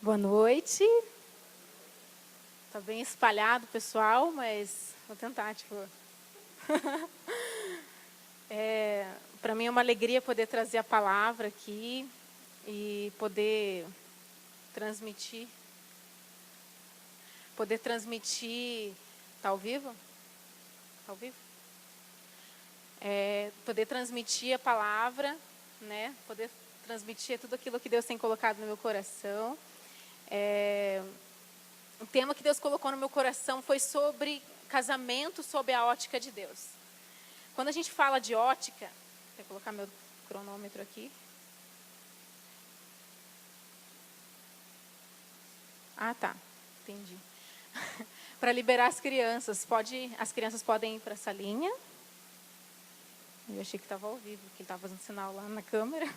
Boa noite. Tá bem espalhado, pessoal, mas vou tentar, para mim é uma alegria poder trazer a palavra aqui e poder transmitir. Tá ao vivo? Tá ao vivo? Poder transmitir a palavra, né? Poder transmitir tudo aquilo que Deus tem colocado no meu coração. O tema que Deus colocou no meu coração foi sobre casamento sob a ótica de Deus. Quando a gente fala de ótica, vou colocar meu cronômetro aqui. Ah, tá. Entendi. Para liberar as crianças, as crianças podem ir para a salinha. Eu achei que estava ao vivo, que ele estava fazendo sinal lá na câmera.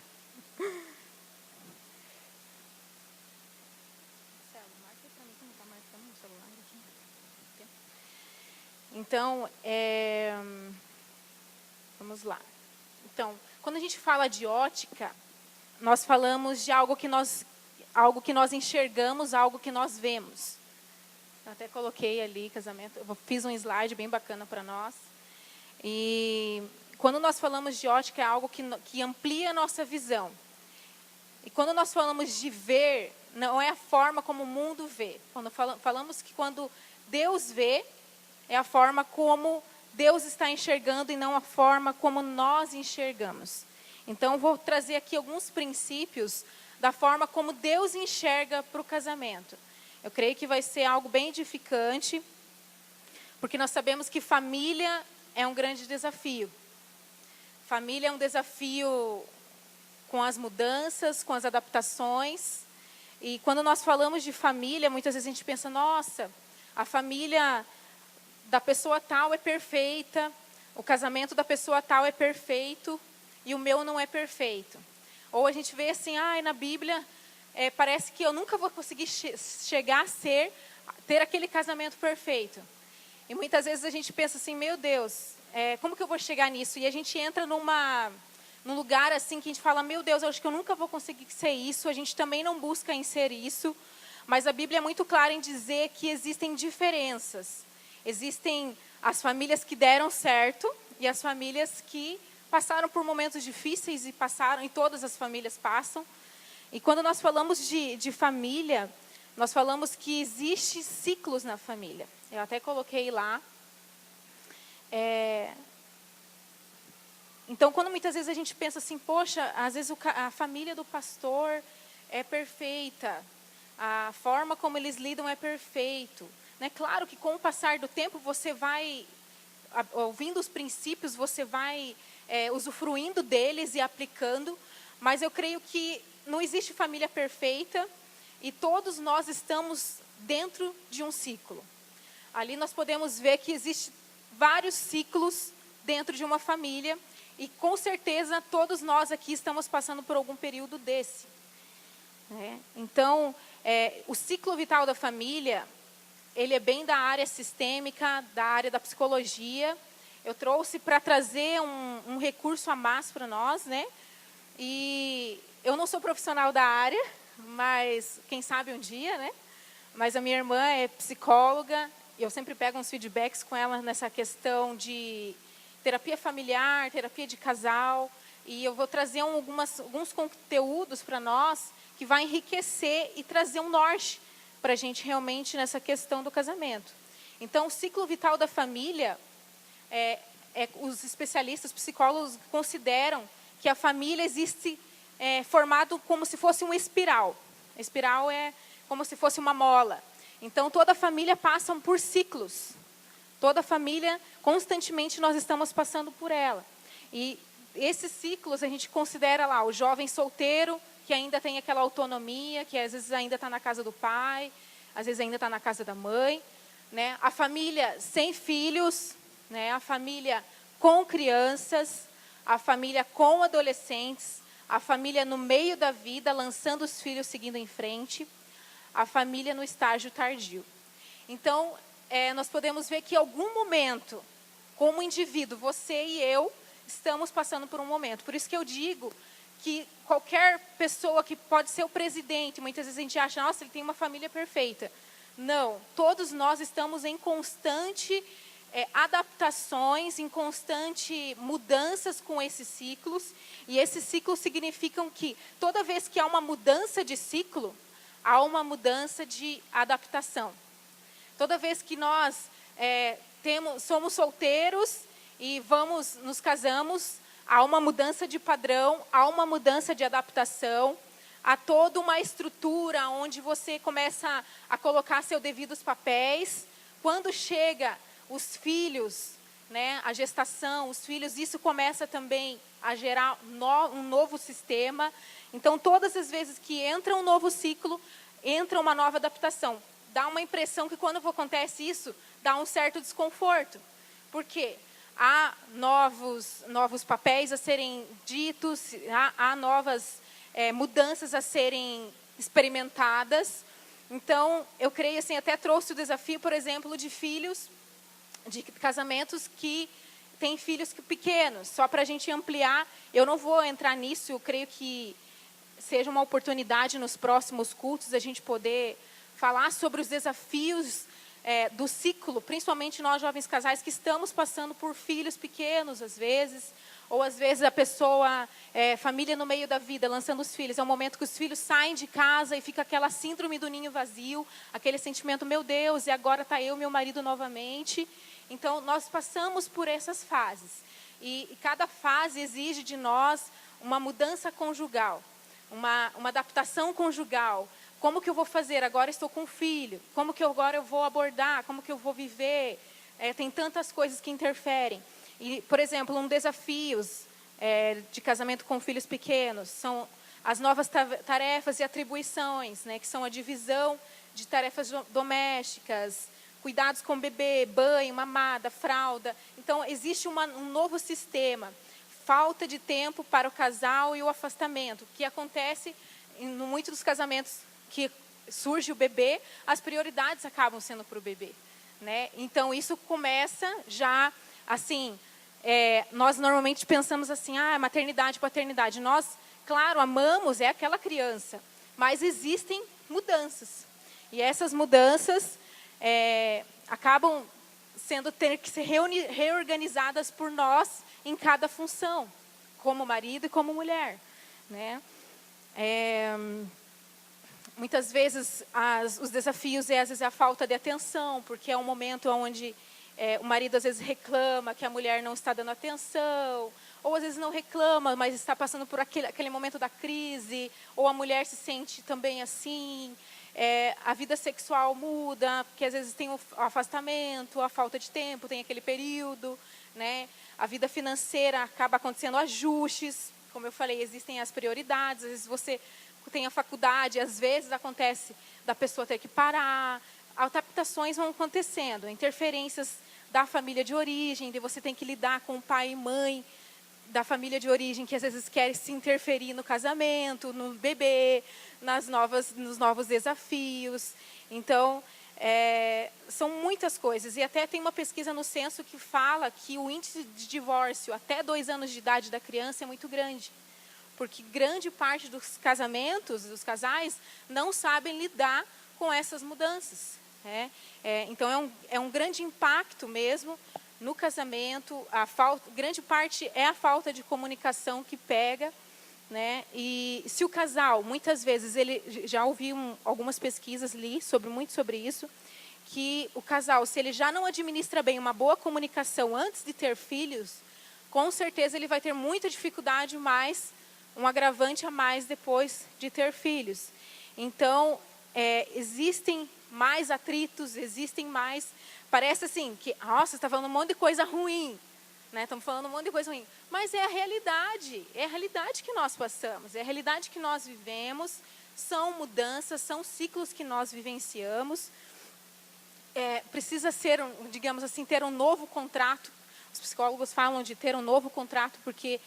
Então, vamos lá. Então, quando a gente fala de ótica, nós falamos de algo que nós enxergamos, algo que nós vemos. Eu até coloquei ali casamento, eu fiz um slide bem bacana para nós. E quando nós falamos de ótica, é algo que amplia a nossa visão. E quando nós falamos de ver, não é a forma como o mundo vê. Quando falamos que quando Deus vê, é a forma como Deus está enxergando e não a forma como nós enxergamos. Então, vou trazer aqui alguns princípios da forma como Deus enxerga para o casamento. Eu creio que vai ser algo bem edificante, porque nós sabemos que família é um grande desafio. Família é um desafio com as mudanças, com as adaptações. E quando nós falamos de família, muitas vezes a gente pensa, nossa, a família da pessoa tal é perfeita, o casamento da pessoa tal é perfeito e o meu não é perfeito. Ou a gente vê assim, na Bíblia parece que eu nunca vou conseguir chegar a ter aquele casamento perfeito. E muitas vezes a gente pensa assim, meu Deus, como que eu vou chegar nisso? E a gente entra num lugar assim que a gente fala, meu Deus, eu acho que eu nunca vou conseguir ser isso. A gente também não busca em ser isso, mas a Bíblia é muito clara em dizer que existem diferenças. Existem as famílias que deram certo e as famílias que passaram por momentos difíceis e todas as famílias passam. E quando nós falamos de família, nós falamos que existem ciclos na família. Eu até coloquei lá. Então, quando muitas vezes a gente pensa assim, poxa, às vezes a família do pastor é perfeita, a forma como eles lidam é perfeito. Né? Claro que com o passar do tempo você vai, ouvindo os princípios, você vai usufruindo deles e aplicando, mas eu creio que não existe família perfeita e todos nós estamos dentro de um ciclo. Ali nós podemos ver que existem vários ciclos dentro de uma família e com certeza todos nós aqui estamos passando por algum período desse. Né? Então, o ciclo vital da família, ele é bem da área sistêmica, da área da psicologia. Eu trouxe para trazer um recurso a mais para nós, né? E eu não sou profissional da área, mas quem sabe um dia, né? Mas a minha irmã é psicóloga, eu sempre pego uns feedbacks com ela nessa questão de terapia familiar, terapia de casal, e eu vou trazer alguns conteúdos para nós que vai enriquecer e trazer um norte para a gente realmente nessa questão do casamento. Então, o ciclo vital da família, os especialistas, psicólogos consideram que a família existe formado como se fosse uma espiral. A espiral é como se fosse uma mola. Então, toda família passa por ciclos. Toda família, constantemente, nós estamos passando por ela. E esses ciclos, a gente considera lá o jovem solteiro, que ainda tem aquela autonomia, que às vezes ainda está na casa do pai, às vezes ainda está na casa da mãe. Né? A família sem filhos, né? A família com crianças, a família com adolescentes, a família no meio da vida, lançando os filhos, seguindo em frente, a família no estágio tardio. Então, nós podemos ver que em algum momento, como indivíduo, você e eu, estamos passando por um momento. Por isso que eu digo que qualquer pessoa que pode ser o presidente, muitas vezes a gente acha, nossa, ele tem uma família perfeita. Não, todos nós estamos em constante adaptações, em constante mudanças com esses ciclos, e esses ciclos significam que toda vez que há uma mudança de ciclo, há uma mudança de adaptação. Toda vez que nós somos solteiros e nos casamos, há uma mudança de padrão, há uma mudança de adaptação, há toda uma estrutura onde você começa a colocar seus devidos papéis. Quando chega os filhos, né, a gestação, os filhos, isso começa também a gerar um novo sistema. Então, todas as vezes que entra um novo ciclo, entra uma nova adaptação. Dá uma impressão que quando acontece isso, dá um certo desconforto. Por quê? Há novos papéis a serem ditos, há novas mudanças a serem experimentadas. Então, eu creio assim, até trouxe o desafio, por exemplo, de casamentos que têm filhos pequenos. Só para a gente ampliar, eu não vou entrar nisso, eu creio que seja uma oportunidade nos próximos cultos a gente poder falar sobre os desafios do ciclo, principalmente nós jovens casais que estamos passando por filhos pequenos às vezes, ou às vezes a pessoa, família no meio da vida, lançando os filhos. É um momento que os filhos saem de casa e fica aquela síndrome do ninho vazio, aquele sentimento, meu Deus, e agora está eu e meu marido novamente. Então, nós passamos por essas fases. E cada fase exige de nós uma mudança conjugal, uma adaptação conjugal. Como que eu vou fazer? Agora estou com um filho. Como que agora eu vou abordar? Como que eu vou viver? Tem tantas coisas que interferem. E, por exemplo, desafios de casamento com filhos pequenos são as novas tarefas e atribuições, né, que são a divisão de tarefas domésticas, cuidados com o bebê, banho, mamada, fralda. Então, existe um novo sistema. Falta de tempo para o casal e o afastamento, que acontece em muitos dos casamentos que surge o bebê, as prioridades acabam sendo para o bebê, né? Então, isso começa já, assim, nós normalmente pensamos assim, maternidade, paternidade. Nós, claro, amamos, é aquela criança, mas existem mudanças. E essas mudanças acabam ter que ser reorganizadas por nós em cada função, como marido e como mulher, né? Muitas vezes os desafios às vezes a falta de atenção, porque é um momento onde o marido às vezes reclama que a mulher não está dando atenção, ou às vezes não reclama, mas está passando por aquele momento da crise, ou a mulher se sente também assim. A vida sexual muda, porque às vezes tem o afastamento, a falta de tempo, tem aquele período, né? A vida financeira acaba acontecendo ajustes, como eu falei, existem as prioridades, às vezes você tem a faculdade, às vezes acontece da pessoa ter que parar, adaptações vão acontecendo, interferências da família de origem, de você tem que lidar com o pai e mãe da família de origem, que às vezes querem se interferir no casamento, no bebê, nos novos desafios. Então, são muitas coisas. E até tem uma pesquisa no censo que fala que o índice de divórcio até 2 anos de idade da criança é muito grande. Porque grande parte dos casamentos, dos casais, não sabem lidar com essas mudanças. Né? Então, é um grande impacto mesmo no casamento. Grande parte é a falta de comunicação que pega. Né? E se o casal, muitas vezes, já ouvi algumas pesquisas, li muito sobre isso, que o casal, se ele já não administra bem uma boa comunicação antes de ter filhos, com certeza ele vai ter muita dificuldade, um agravante a mais depois de ter filhos. Então, existem mais atritos, existem mais... Parece assim, que, nossa, você está falando um monte de coisa ruim. Né? Estamos falando um monte de coisa ruim. Mas é a realidade que nós passamos, é a realidade que nós vivemos, são mudanças, são ciclos que nós vivenciamos. Precisa ser, digamos assim, ter um novo contrato. Os psicólogos falam de ter um novo contrato, porque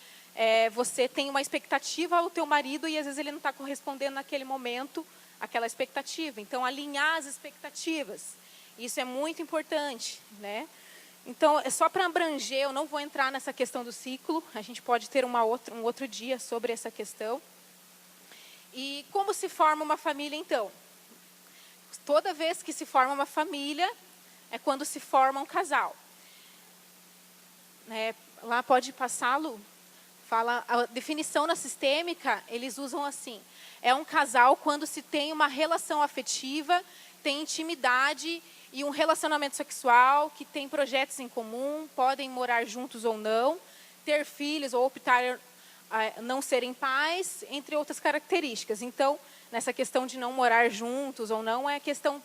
você tem uma expectativa ao teu marido e às vezes ele não está correspondendo naquele momento àquela expectativa. Então, alinhar as expectativas, isso é muito importante, né? Então, é só para abranger, eu não vou entrar nessa questão do ciclo, a gente pode ter um outro dia sobre essa questão. E como se forma uma família, então? Toda vez que se forma uma família, é quando se forma um casal. Lá pode passar, Lu? Fala, a definição na sistêmica, eles usam assim. É um casal quando se tem uma relação afetiva, tem intimidade e um relacionamento sexual, que tem projetos em comum, podem morar juntos ou não, ter filhos ou optar não serem pais, entre outras características. Então, nessa questão de não morar juntos ou não, é questão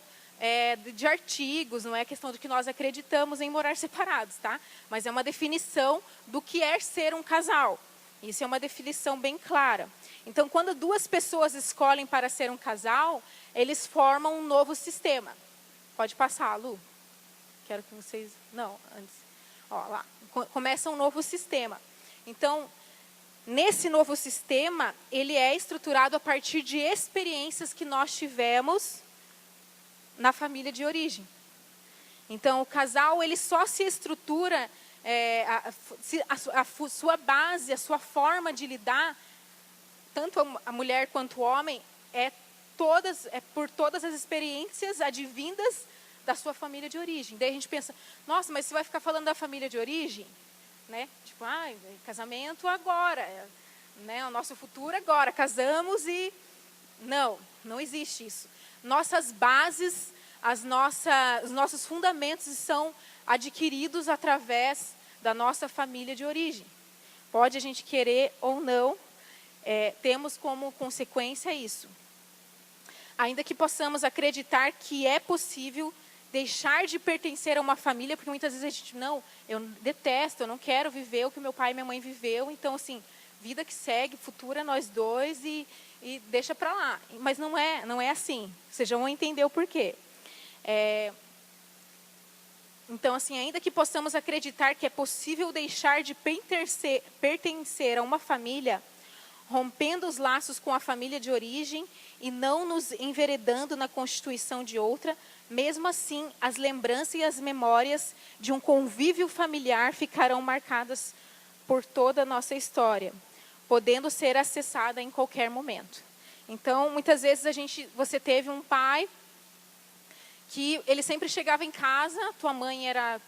de artigos, não é questão de que nós acreditamos em morar separados, tá? Mas é uma definição do que é ser um casal. Isso é uma definição bem clara. Então, quando duas pessoas escolhem para ser um casal, eles formam um novo sistema. Pode passar, Lu. Quero que vocês... Não, antes. Ó, lá. Começa um novo sistema. Então, nesse novo sistema, ele é estruturado a partir de experiências que nós tivemos na família de origem. Então, o casal ele só se estrutura, a sua base, a sua forma de lidar, tanto a mulher quanto o homem, é por todas as experiências advindas da sua família de origem. Daí a gente pensa, nossa, mas você vai ficar falando da família de origem? Né? Tipo, casamento agora, né? O nosso futuro agora, casamos e... Não existe isso. Nossas bases, os nossos fundamentos são adquiridos através da nossa família de origem. Pode a gente querer ou não, temos como consequência isso. Ainda que possamos acreditar que é possível deixar de pertencer a uma família, porque muitas vezes a gente, eu detesto, eu não quero viver o que meu pai e minha mãe viveu, então assim, vida que segue, futura nós dois e deixa para lá. Mas não é assim. Vocês já vão entender o porquê. Então, assim, ainda que possamos acreditar que é possível deixar de pertencer a uma família, rompendo os laços com a família de origem e não nos enveredando na constituição de outra, mesmo assim, as lembranças e as memórias de um convívio familiar ficarão marcadas por toda a nossa história, podendo ser acessada em qualquer momento. Então, muitas vezes você teve um pai que ele sempre chegava em casa, tua mãe era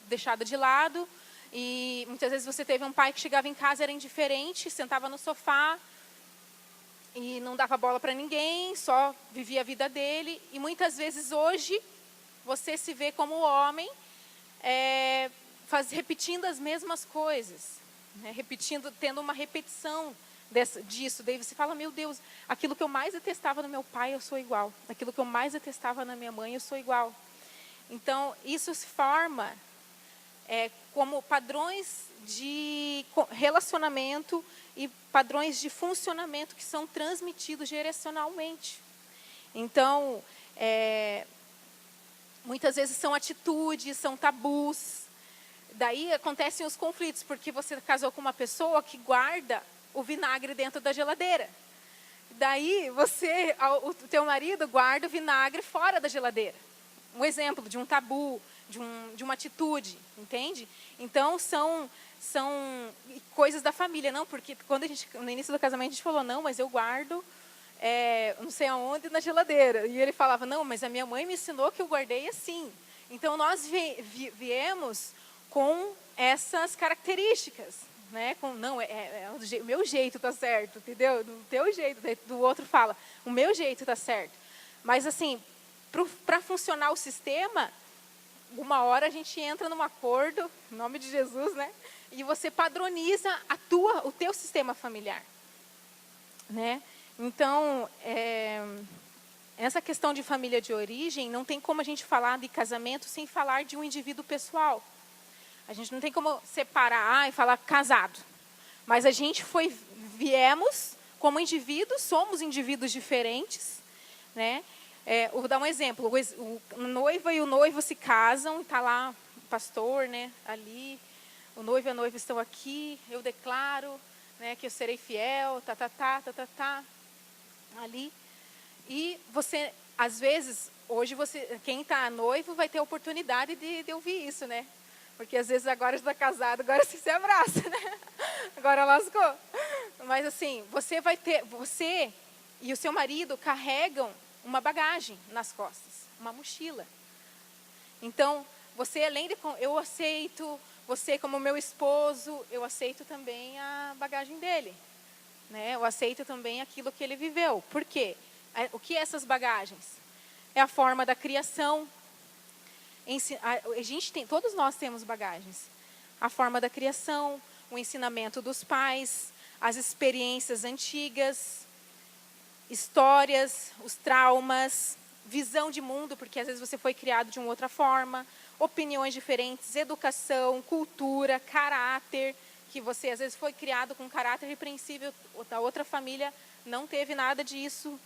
deixada de lado, e muitas vezes você teve um pai que chegava em casa, era indiferente, sentava no sofá e não dava bola para ninguém, só vivia a vida dele. E muitas vezes hoje você se vê como homem repetindo as mesmas coisas, né? Tendo uma repetição disso. Daí você fala, meu Deus, aquilo que eu mais detestava no meu pai, eu sou igual. Aquilo que eu mais detestava na minha mãe, eu sou igual. Então, isso se forma como padrões de relacionamento e padrões de funcionamento que são transmitidos geracionalmente. Então, muitas vezes são atitudes, são tabus. Daí acontecem os conflitos, porque você casou com uma pessoa que guarda o vinagre dentro da geladeira. Daí o teu marido guarda o vinagre fora da geladeira. Um exemplo de um tabu, de uma atitude, entende? Então, são coisas da família, não, porque quando no início do casamento a gente falou, não, mas eu guardo não sei aonde na geladeira. E ele falava, não, mas a minha mãe me ensinou que eu guardei assim. Então, nós viemos com essas características, né? O meu jeito está certo, entendeu? Do teu jeito, do outro fala, o meu jeito está certo. Mas assim, para funcionar o sistema, uma hora a gente entra num acordo, em nome de Jesus, né? E você padroniza o teu sistema familiar, né? Então, essa questão de família de origem, não tem como a gente falar de casamento sem falar de um indivíduo pessoal. A gente não tem como separar e falar casado. Mas a gente viemos como indivíduos, somos indivíduos diferentes, né? Vou dar um exemplo. O noiva e o noivo se casam, e está lá o pastor, né, ali. O noivo e a noiva estão aqui, eu declaro, né, que eu serei fiel, ali. E você, às vezes, hoje quem está noivo vai ter a oportunidade de ouvir isso, né? Porque às vezes agora está casado, agora você se abraça, né? Agora lascou. Mas assim, você e o seu marido carregam uma bagagem nas costas, uma mochila. Então, você além de eu aceito você como meu esposo, eu aceito também a bagagem dele, né? Eu aceito também aquilo que ele viveu. Por quê? O que é essas bagagens? É a forma da criação. Todos nós temos bagagens. A forma da criação, o ensinamento dos pais, as experiências antigas, histórias, os traumas, visão de mundo, porque às vezes você foi criado de uma outra forma, opiniões diferentes, educação, cultura, caráter, que você às vezes foi criado com caráter repreensível, da outra família não teve nada disso,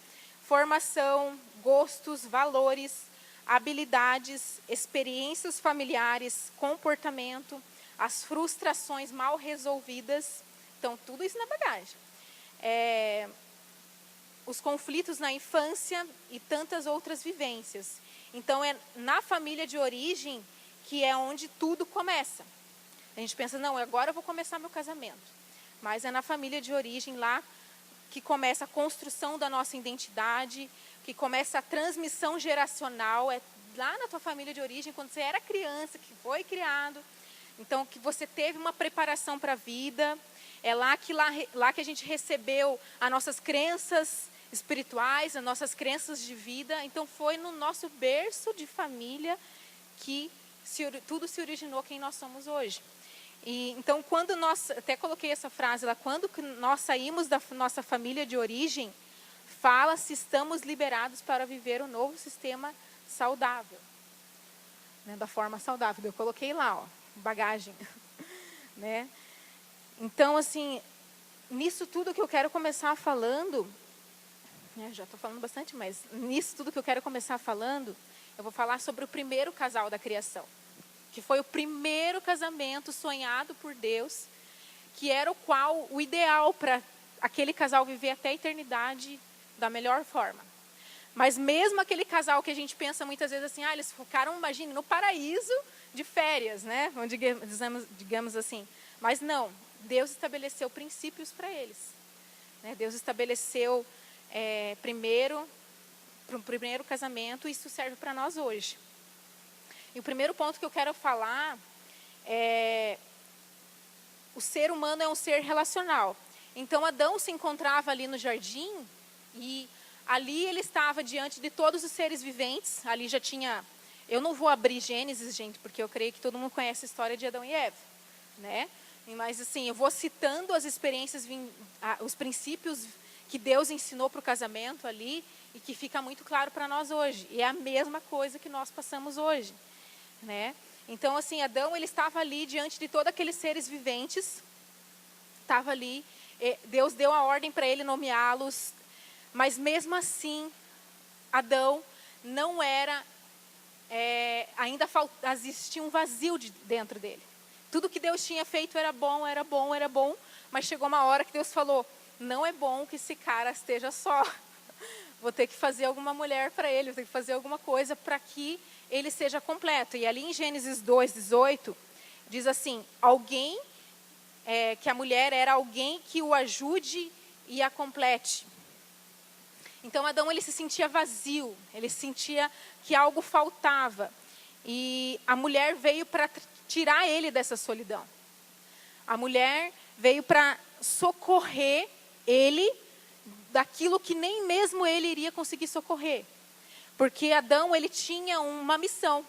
formação, gostos, valores, habilidades, experiências familiares, comportamento, as frustrações mal resolvidas. Então, tudo isso na bagagem. Os conflitos na infância e tantas outras vivências. Então, é na família de origem que é onde tudo começa. A gente pensa, não, agora eu vou começar meu casamento. Mas é na família de origem lá que começa a construção da nossa identidade, que começa a transmissão geracional. É lá na tua família de origem, quando você era criança, que foi criado. Então, que você teve uma preparação para a vida. É lá que a gente recebeu as nossas crenças espirituais, as nossas crenças de vida. Então, foi no nosso berço de família que tudo se originou quem nós somos hoje. Então, quando até coloquei essa frase lá, quando nós saímos da nossa família de origem, fala se estamos liberados para viver um novo sistema saudável, né, da forma saudável. Eu coloquei lá, ó, bagagem, né? Então, assim, nisso tudo que eu quero começar falando, já estou falando bastante, mas nisso tudo que eu quero começar falando, eu vou falar sobre o primeiro casal da criação, que foi o primeiro casamento sonhado por Deus, que era o ideal para aquele casal viver até a eternidade da melhor forma. Mas mesmo aquele casal que a gente pensa muitas vezes assim, eles ficaram, imagine, no paraíso de férias, né? Digamos assim. Mas não, Deus estabeleceu princípios para eles, né? Deus estabeleceu primeiro, para o primeiro casamento, e isso serve para nós hoje. E o primeiro ponto que eu quero falar é: o ser humano é um ser relacional. Então, Adão se encontrava ali no jardim e ali ele estava diante de todos os seres viventes. Ali já tinha... Eu não vou abrir Gênesis, gente, porque eu creio que todo mundo conhece a história de Adão e Eva, né? Mas, assim, eu vou citando as experiências, os princípios que Deus ensinou para o casamento ali e que fica muito claro para nós hoje. E é a mesma coisa que nós passamos hoje, né? Então, assim, Adão, ele estava ali diante de todos aqueles seres viventes, estava ali, Deus deu a ordem para ele nomeá-los, mas mesmo assim, Adão não era, ainda existia um vazio dentro dele. Tudo que Deus tinha feito era bom, era bom, era bom, mas chegou uma hora que Deus falou, não é bom que esse cara esteja só. Vou ter que fazer alguma mulher para ele, vou ter que fazer alguma coisa para que ele seja completo. E ali em Gênesis 2:18, diz assim, que a mulher era alguém que o ajude e a complete. Então Adão, ele se sentia vazio, ele sentia que algo faltava. E a mulher veio para tirar ele dessa solidão. A mulher veio para socorrer ele daquilo que nem mesmo ele iria conseguir socorrer. Porque Adão, ele tinha uma missão.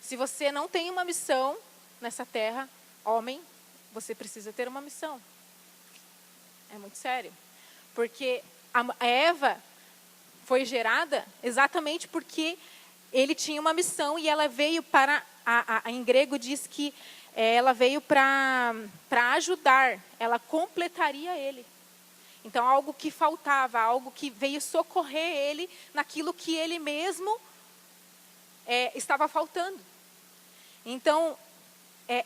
Se você não tem uma missão nessa terra, homem, você precisa ter uma missão. É muito sério. Porque a Eva foi gerada exatamente porque ele tinha uma missão e ela veio para... em grego diz que ela veio para ajudar, ela completaria ele. Então, algo que faltava, algo que veio socorrer ele naquilo que ele mesmo estava faltando. Então,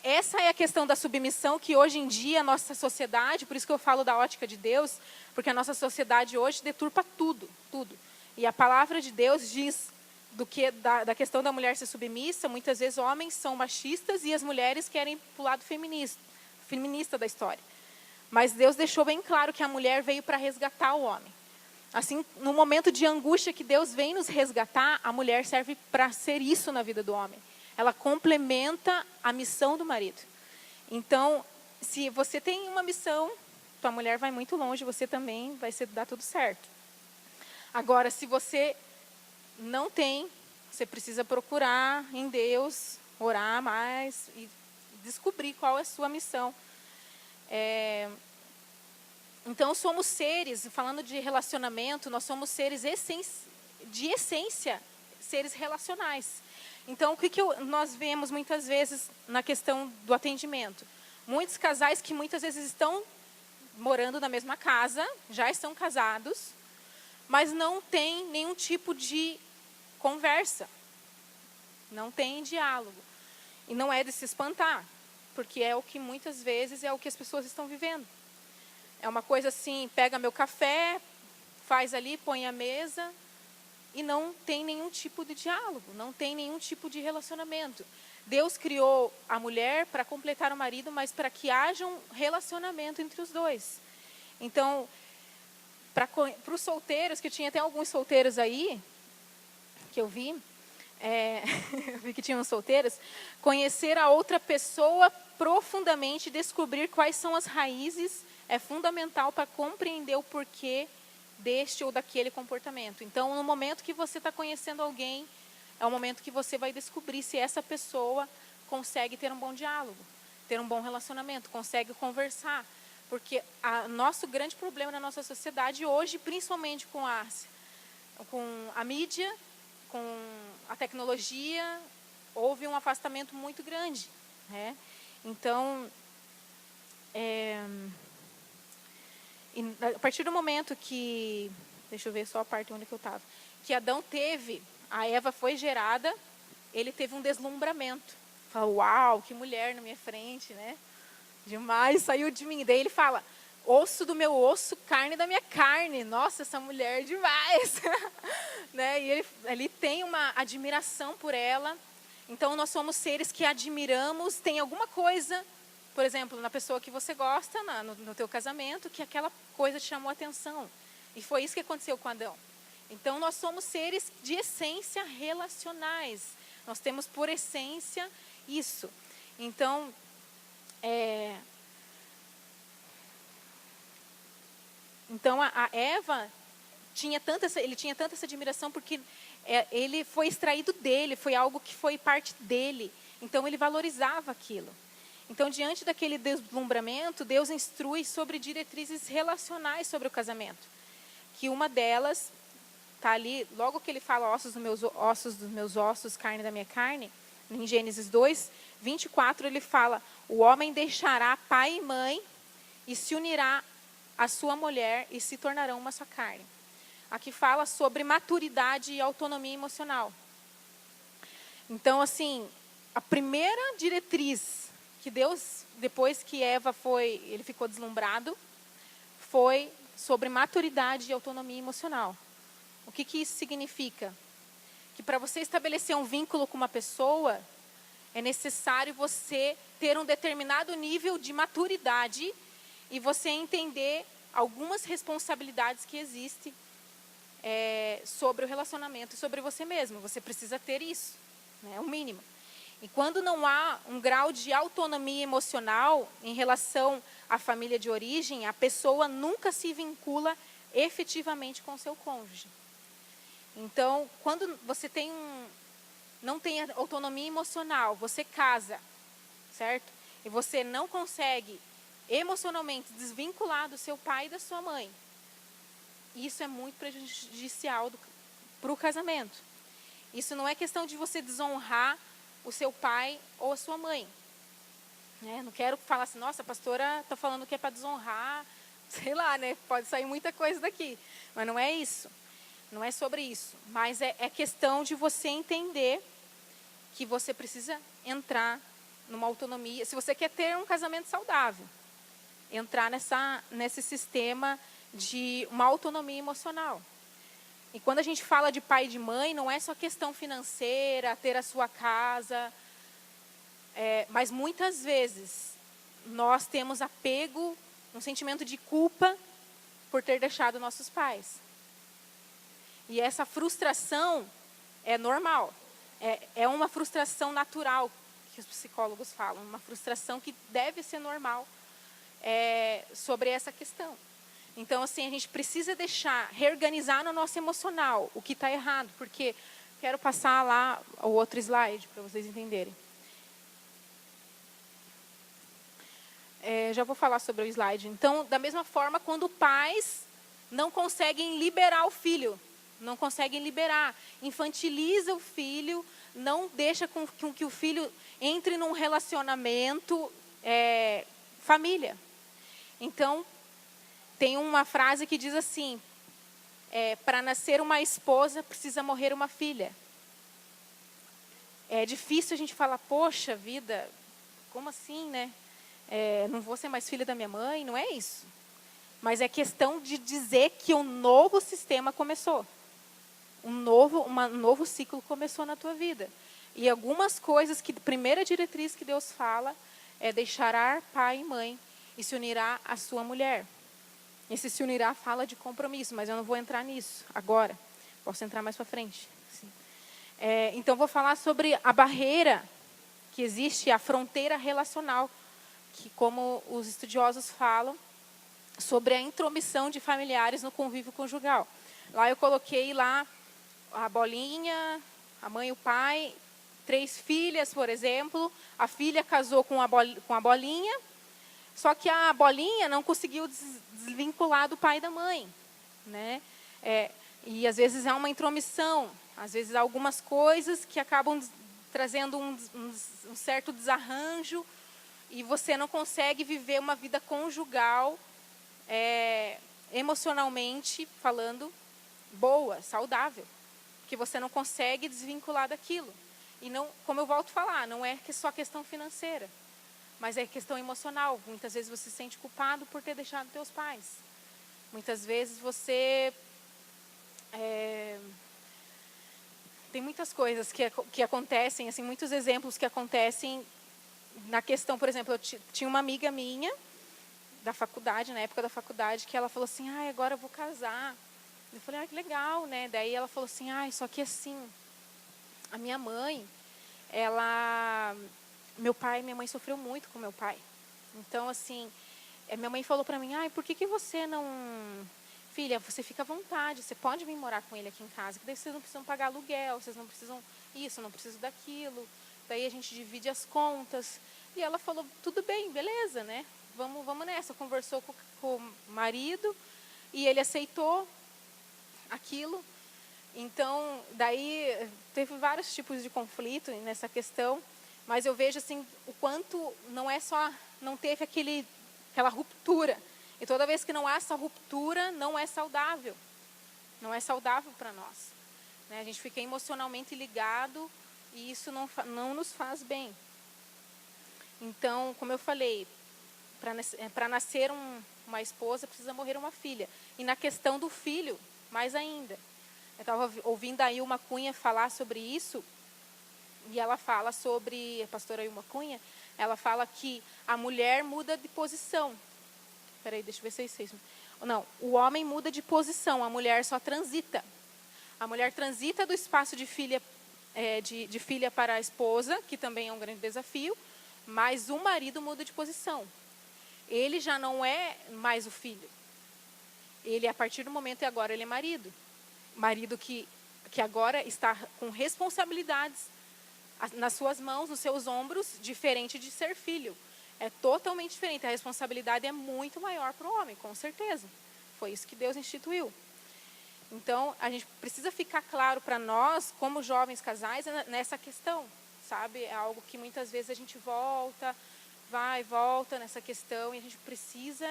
essa é a questão da submissão que hoje em dia a nossa sociedade, por isso que eu falo da ótica de Deus, porque a nossa sociedade hoje deturpa tudo, tudo. E a palavra de Deus diz da questão da mulher ser submissa, muitas vezes homens são machistas e as mulheres querem para o lado feminista da história. Mas Deus deixou bem claro que a mulher veio para resgatar o homem. Assim, no momento de angústia que Deus vem nos resgatar, a mulher serve para ser isso na vida do homem. Ela complementa a missão do marido. Então, se você tem uma missão, tua mulher vai muito longe, você também vai dar tudo certo. Agora, se você não tem, você precisa procurar em Deus, orar mais e descobrir qual é a sua missão. Então, somos seres, falando de relacionamento, nós somos seres de essência, seres relacionais. Então, o que nós vemos muitas vezes na questão do atendimento? Muitos casais que muitas vezes estão morando na mesma casa, já estão casados, mas não tem nenhum tipo de conversa, não tem diálogo. E não é de se espantar, porque é o que muitas vezes é o que as pessoas estão vivendo. É uma coisa assim, pega meu café, faz ali, põe a mesa e não tem nenhum tipo de diálogo, não tem nenhum tipo de relacionamento. Deus criou a mulher para completar o marido, mas para que haja um relacionamento entre os dois. Então, para os solteiros, que tinha até alguns solteiros aí, que eu vi, eu vi que tinham solteiros, conhecer a outra pessoa profundamente, descobrir quais são as raízes, é fundamental para compreender o porquê deste ou daquele comportamento. Então, no momento que você está conhecendo alguém, é o momento que você vai descobrir se essa pessoa consegue ter um bom diálogo, ter um bom relacionamento, consegue conversar. Porque o nosso grande problema na nossa sociedade hoje, principalmente com a mídia, com a tecnologia, houve um afastamento muito grande, né? Então, a partir do momento que, deixa eu ver só a parte onde que eu estava, que Adão teve, a Eva foi gerada, ele teve um deslumbramento. Falou, uau, que mulher na minha frente, né? Demais, saiu de mim. Daí ele fala, osso do meu osso, carne da minha carne. Nossa, essa mulher é demais. Né? E ele tem uma admiração por ela. Então, nós somos seres que admiramos. Tem alguma coisa, por exemplo, na pessoa que você gosta, no teu casamento, que aquela coisa te chamou a atenção. E foi isso que aconteceu com Adão. Então, nós somos seres de essência relacionais. Nós temos por essência isso. Então, então a Eva ele tinha tanta essa admiração porque ele foi extraído dele, foi algo que foi parte dele. Então ele valorizava aquilo. Então, diante daquele deslumbramento, Deus instrui sobre diretrizes relacionais sobre o casamento. Que uma delas está ali, logo que ele fala ossos dos meus ossos, carne da minha carne, em Gênesis 2, 24, ele fala, o homem deixará pai e mãe e se unirá à sua mulher e se tornarão uma só carne. Aqui fala sobre maturidade e autonomia emocional. Então, assim, a primeira diretriz que Deus, depois que ele ficou deslumbrado, foi sobre maturidade e autonomia emocional. O que isso significa? Que para você estabelecer um vínculo com uma pessoa, é necessário você ter um determinado nível de maturidade e você entender algumas responsabilidades que existem sobre o relacionamento e sobre você mesmo. Você precisa ter isso, né? É o mínimo. E quando não há um grau de autonomia emocional em relação à família de origem, a pessoa nunca se vincula efetivamente com o seu cônjuge. Então, quando você não tem autonomia emocional, você casa, certo? E você não consegue emocionalmente desvincular do seu pai e da sua mãe. Isso é muito prejudicial para o casamento. Isso não é questão de você desonrar o seu pai ou a sua mãe. Né? Não quero falar assim, nossa, a pastora está falando que é para desonrar, sei lá, né? Pode sair muita coisa daqui. Mas não é isso. Não é sobre isso. Mas é questão de você entender que você precisa entrar numa autonomia. Se você quer ter um casamento saudável, entrar nesse sistema de uma autonomia emocional. E quando a gente fala de pai e de mãe, não é só questão financeira, ter a sua casa, mas muitas vezes nós temos apego, um sentimento de culpa por ter deixado nossos pais. E essa frustração é normal, é uma frustração natural, que os psicólogos falam, uma frustração que deve ser normal sobre essa questão. Então, assim, a gente precisa reorganizar no nosso emocional o que está errado, porque quero passar lá o outro slide para vocês entenderem. Já vou falar sobre o slide. Então, da mesma forma, quando pais não conseguem liberar o filho, não conseguem liberar, infantiliza o filho, não deixa com que o filho entre num relacionamento família. Então, tem uma frase que diz assim, para nascer uma esposa, precisa morrer uma filha. É difícil a gente falar, poxa vida, como assim, né? Não vou ser mais filha da minha mãe, não é isso. Mas é questão de dizer que um novo sistema começou. Um novo ciclo começou na tua vida. E algumas coisas que, primeira diretriz que Deus fala, deixará pai e mãe e se unirá à sua mulher. Esse se unirá fala de compromisso, mas eu não vou entrar nisso agora. Posso entrar mais para frente. Então, vou falar sobre a barreira que existe, a fronteira relacional, que, como os estudiosos falam, sobre a intromissão de familiares no convívio conjugal. Lá eu coloquei lá a bolinha, a mãe e o pai, 3 filhas, por exemplo. A filha casou com a bolinha, só que a bolinha não conseguiu desvincular do pai e da mãe, né? E às vezes há uma intromissão, às vezes há algumas coisas que acabam trazendo um certo desarranjo e você não consegue viver uma vida conjugal, emocionalmente falando, boa, saudável, porque você não consegue desvincular daquilo. E não, como eu volto a falar, não é só questão financeira, mas é questão emocional. Muitas vezes você se sente culpado por ter deixado teus pais. Muitas vezes você... tem muitas coisas que acontecem, assim, muitos exemplos que acontecem na questão, por exemplo, eu tinha uma amiga minha da faculdade, na época da faculdade, que ela falou assim, agora eu vou casar. Eu falei, que legal, né? Daí ela falou assim, só que assim, a minha mãe, meu pai e minha mãe sofreu muito com meu pai. Então, assim, minha mãe falou para mim, por que você não... Filha, você fica à vontade, você pode vir morar com ele aqui em casa, que daí vocês não precisam pagar aluguel, vocês não precisam isso, não precisam daquilo. Daí a gente divide as contas. E ela falou, tudo bem, beleza, né? Vamos nessa. Conversou com o marido e ele aceitou aquilo. Então, daí teve vários tipos de conflito nessa questão, mas eu vejo assim o quanto não teve aquela ruptura. E toda vez que não há essa ruptura, não é saudável. Não é saudável para nós. Né? A gente fica emocionalmente ligado e isso não nos faz bem. Então, como eu falei, para nascer uma esposa, precisa morrer uma filha. E na questão do filho, mais ainda. Eu estava ouvindo a Ilma Cunha falar sobre isso, e ela fala sobre, a pastora Ilma Cunha, ela fala que a mulher muda de posição. Espera aí, deixa eu ver se é isso. Não, o homem muda de posição, a mulher só transita. A mulher transita do espaço de filha, de filha para a esposa, que também é um grande desafio, mas o marido muda de posição. Ele já não é mais o filho. Ele, a partir do momento e agora, ele é marido. Marido que agora está com responsabilidades nas suas mãos, nos seus ombros, diferente de ser filho. É totalmente diferente. A responsabilidade é muito maior para o homem, com certeza. Foi isso que Deus instituiu. Então, a gente precisa ficar claro para nós, como jovens casais, nessa questão, sabe? É algo que muitas vezes a gente volta nessa questão, e a gente precisa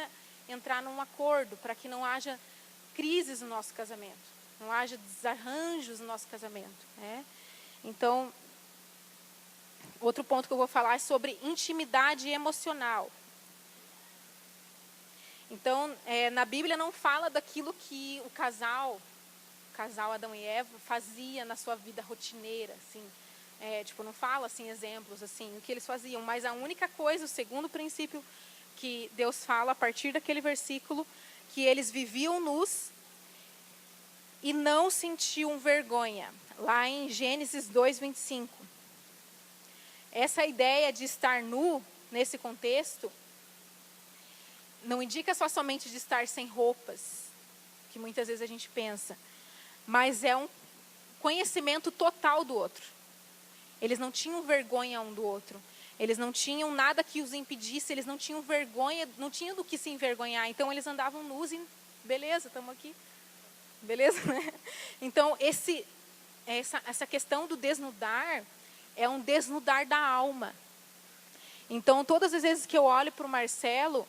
entrar num acordo para que não haja crises no nosso casamento, não haja desarranjos no nosso casamento, né? Então, outro ponto que eu vou falar é sobre intimidade emocional. Então, na Bíblia não fala daquilo que o casal casal Adão e Eva fazia na sua vida rotineira, assim. Não fala assim exemplos assim o que eles faziam, mas a única coisa, o segundo princípio que Deus fala a partir daquele versículo, que eles viviam nus e não sentiam vergonha, lá em Gênesis 2:25. Essa ideia de estar nu nesse contexto não indica somente de estar sem roupas, que muitas vezes a gente pensa, mas é um conhecimento total do outro. Eles não tinham vergonha um do outro. Eles não tinham nada que os impedisse, eles não tinham vergonha, não tinham do que se envergonhar. Então, eles andavam nus e, beleza, estamos aqui. Beleza, né? Então, essa questão do desnudar é um desnudar da alma. Então, todas as vezes que eu olho para o Marcelo,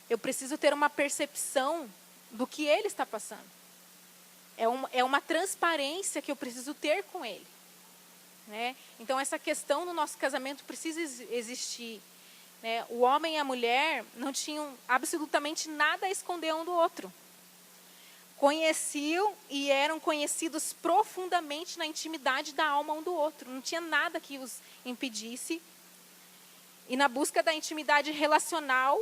eu preciso ter uma percepção do que ele está passando. É uma transparência que eu preciso ter com ele. Né? Então, essa questão no nosso casamento precisa existir. Né? O homem e a mulher não tinham absolutamente nada a esconder um do outro. Conheciam e eram conhecidos profundamente na intimidade da alma um do outro. Não tinha nada que os impedisse. E na busca da intimidade relacional,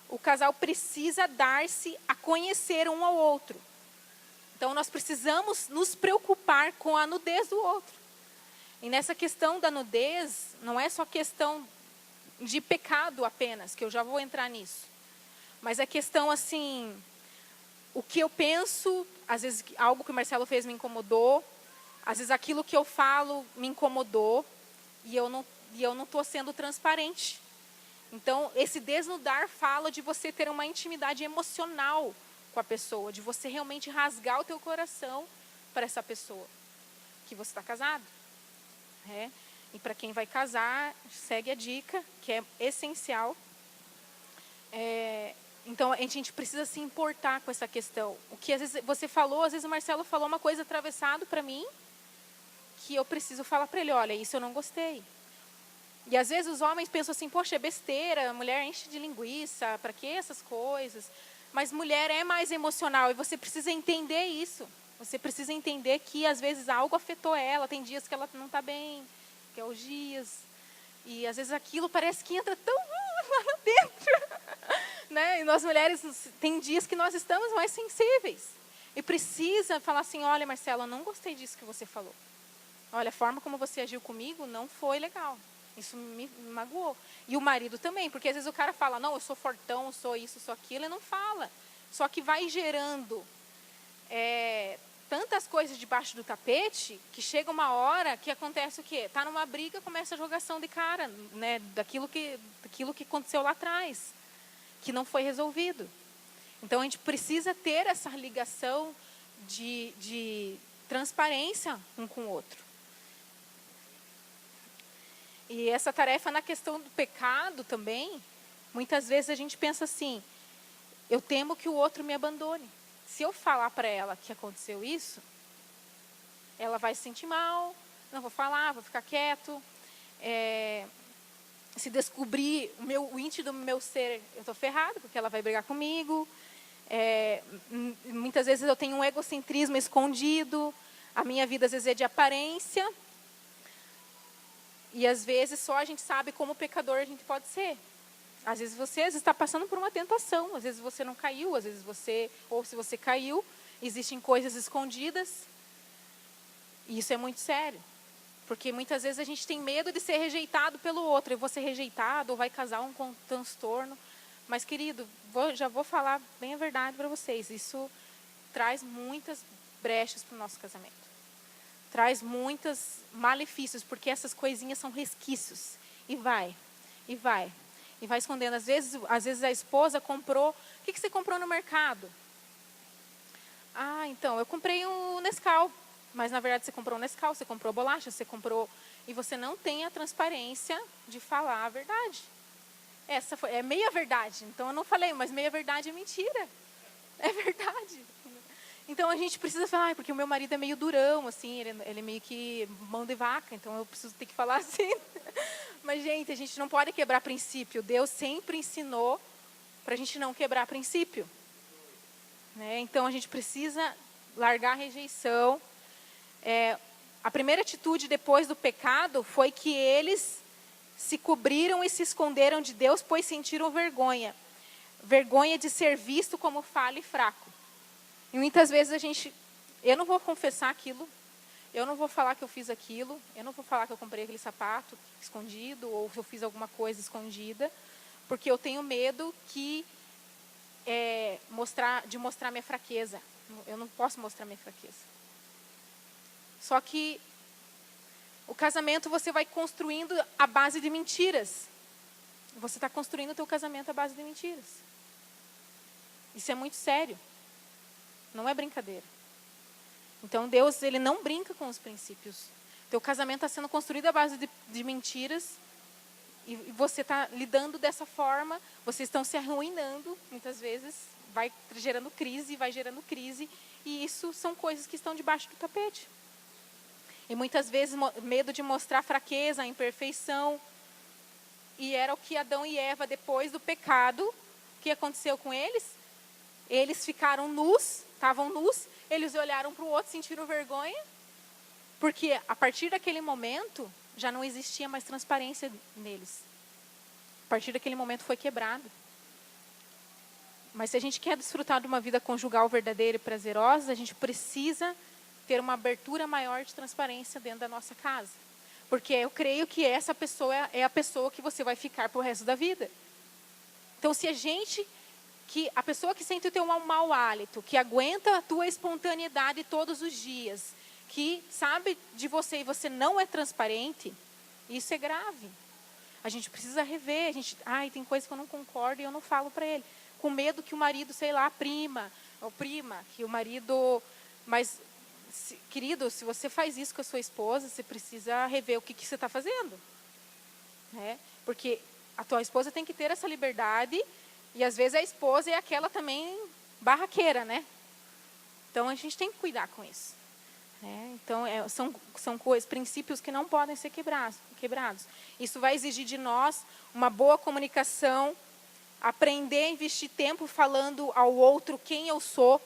o casal precisa dar-se a conhecer um ao outro. Então, nós precisamos nos preocupar com a nudez do outro. E nessa questão da nudez, não é só questão de pecado apenas, que eu já vou entrar nisso. Mas é questão assim, o que eu penso, às vezes algo que o Marcelo fez me incomodou, às vezes aquilo que eu falo me incomodou, e eu não estou sendo transparente. Então, esse desnudar fala de você ter uma intimidade emocional com a pessoa, de você realmente rasgar o teu coração para essa pessoa, que você está casado. E para quem vai casar, segue a dica, que é essencial. Então, a gente precisa se importar com essa questão. O que às vezes você falou, às vezes o Marcelo falou uma coisa atravessado para mim, que eu preciso falar para ele, olha, isso eu não gostei. E às vezes os homens pensam assim, poxa, é besteira, a mulher enche de linguiça, para que essas coisas? Mas mulher é mais emocional e você precisa entender isso. Você precisa entender que às vezes algo afetou ela, tem dias que ela não está bem, que é os dias. E às vezes aquilo parece que entra tão lá dentro. Né? E nós mulheres, tem dias que nós estamos mais sensíveis. E precisa falar assim, olha Marcela, eu não gostei disso que você falou. Olha, a forma como você agiu comigo não foi legal. Isso me magoou. E o marido também, porque às vezes o cara fala, não, eu sou fortão, eu sou isso, eu sou aquilo, e não fala. Só que vai gerando tantas coisas debaixo do tapete, que chega uma hora que acontece o quê? Está numa briga, começa a jogação de cara, né, daquilo que aconteceu lá atrás, que não foi resolvido. Então, a gente precisa ter essa ligação de transparência um com o outro. E essa tarefa na questão do pecado também, muitas vezes a gente pensa assim, eu temo que o outro me abandone. Se eu falar para ela que aconteceu isso, ela vai se sentir mal, não vou falar, vou ficar quieto. Se descobrir o íntimo do meu ser, eu estou ferrado, porque ela vai brigar comigo. Muitas vezes eu tenho um egocentrismo escondido, a minha vida às vezes é de aparência. E às vezes só a gente sabe como pecador a gente pode ser. Às vezes você está passando por uma tentação, às vezes você não caiu, às vezes ou se você caiu, existem coisas escondidas. E isso é muito sério. Porque muitas vezes a gente tem medo de ser rejeitado pelo outro. Eu vou ser rejeitado, ou vai causar um transtorno. Mas, querido, já vou falar bem a verdade para vocês. Isso traz muitas brechas para o nosso casamento. Traz muitos malefícios, porque essas coisinhas são resquícios. E vai escondendo. Às vezes a esposa comprou... O que você comprou no mercado? Ah, então, eu comprei um Nescau. Mas, na verdade, você comprou um Nescau, você comprou bolacha, você comprou... E você não tem a transparência de falar a verdade. Essa é meia verdade. Então, eu não falei, mas meia verdade é mentira. É verdade. Então, a gente precisa falar, porque o meu marido é meio durão, assim, ele é meio que mão de vaca, então eu preciso ter que falar assim. Mas, gente, a gente não pode quebrar princípio. Deus sempre ensinou para a gente não quebrar princípio. Né? Então, a gente precisa largar a rejeição. A primeira atitude depois do pecado foi que eles se cobriram e se esconderam de Deus, pois sentiram vergonha. Vergonha de ser visto como falho e fraco. E muitas vezes eu não vou confessar aquilo, eu não vou falar que eu fiz aquilo, eu não vou falar que eu comprei aquele sapato escondido, ou que eu fiz alguma coisa escondida, porque eu tenho medo de mostrar minha fraqueza. Eu não posso mostrar minha fraqueza. Só que o casamento você vai construindo à base de mentiras. Você está construindo o teu casamento à base de mentiras. Isso é muito sério. Não é brincadeira. Então Deus, Ele não brinca com os princípios. Teu casamento está sendo construído à base de mentiras. E você está lidando dessa forma. Vocês estão se arruinando, muitas vezes. Vai gerando crise. E isso são coisas que estão debaixo do tapete. E muitas vezes medo de mostrar fraqueza, imperfeição. E era o que Adão e Eva, depois do pecado, o que aconteceu com eles? Eles ficaram nus, estavam nus, eles olharam para o outro, sentiram vergonha. Porque a partir daquele momento, já não existia mais transparência neles. A partir daquele momento foi quebrado. Mas se a gente quer desfrutar de uma vida conjugal verdadeira e prazerosa, a gente precisa ter uma abertura maior de transparência dentro da nossa casa. Porque eu creio que essa pessoa é a pessoa que você vai ficar pro resto da vida. Então, se a pessoa que sente o teu mau hálito, que aguenta a tua espontaneidade todos os dias, que sabe de você e você não é transparente, isso é grave. A gente precisa rever. Tem coisa que eu não concordo e eu não falo para ele. Com medo que o marido, prima, que o marido... Mas, querido, se você faz isso com a sua esposa, você precisa rever o que você está fazendo. Né? Porque a tua esposa tem que ter essa liberdade e, às vezes, a esposa é aquela também barraqueira, né? Então, a gente tem que cuidar com isso. Né? Então, são princípios que não podem ser quebrados. Isso vai exigir de nós uma boa comunicação, aprender a investir tempo falando ao outro quem eu sou.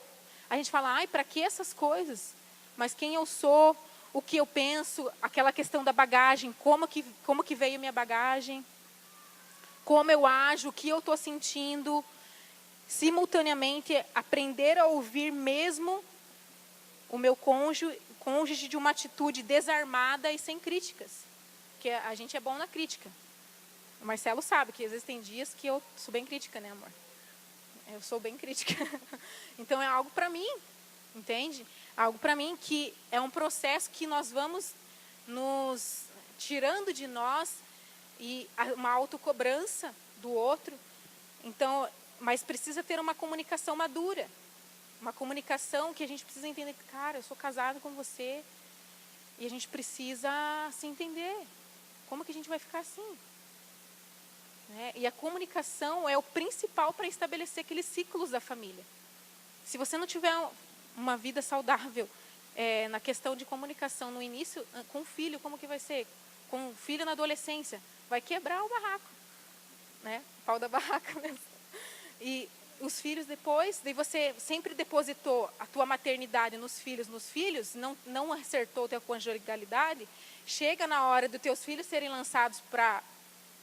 A gente fala, para que essas coisas? Mas quem eu sou, o que eu penso, aquela questão da bagagem, como que veio minha bagagem, como eu ajo, o que eu estou sentindo. Simultaneamente, aprender a ouvir mesmo o meu cônjuge de uma atitude desarmada e sem críticas. Porque a gente é bom na crítica. O Marcelo sabe que às vezes tem dias que eu sou bem crítica, né, amor? Eu sou bem crítica. Então é algo para mim, entende? Algo para mim que é um processo que nós vamos nos tirando de nós e uma autocobrança do outro. Então, mas precisa ter uma comunicação madura. Uma comunicação que a gente precisa entender, cara, eu sou casado com você e a gente precisa se entender. Como que a gente vai ficar assim? Né? E a comunicação é o principal para estabelecer aqueles ciclos da família. Se você não tiver uma vida saudável na questão de comunicação no início, com o filho, como que vai ser? Com o filho na adolescência, vai quebrar o barraco. Né? O pau da barraca mesmo. E os filhos depois, daí você sempre depositou a tua maternidade nos filhos, não acertou a tua conjugalidade, chega na hora dos teus filhos serem lançados para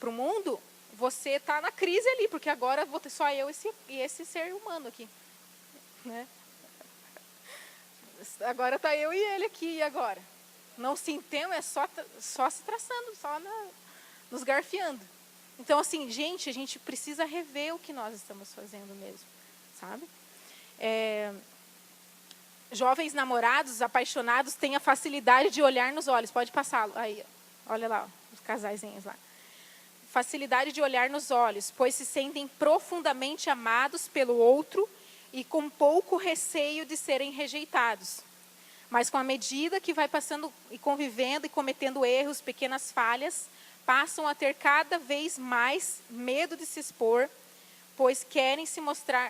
o mundo, você está na crise ali, porque agora vou ter só eu e esse ser humano aqui. Né? Agora está eu e ele aqui, e agora? Não se entende, é só se traçando, nos garfiando. Então, assim, gente, a gente precisa rever o que nós estamos fazendo mesmo, sabe? Jovens namorados, apaixonados, têm a facilidade de olhar nos olhos. Pode passá-lo. Aí, olha lá, os casaizinhos lá. Facilidade de olhar nos olhos, pois se sentem profundamente amados pelo outro e com pouco receio de serem rejeitados. Mas com a medida que vai passando e convivendo e cometendo erros, pequenas falhas, passam a ter cada vez mais medo de se expor, pois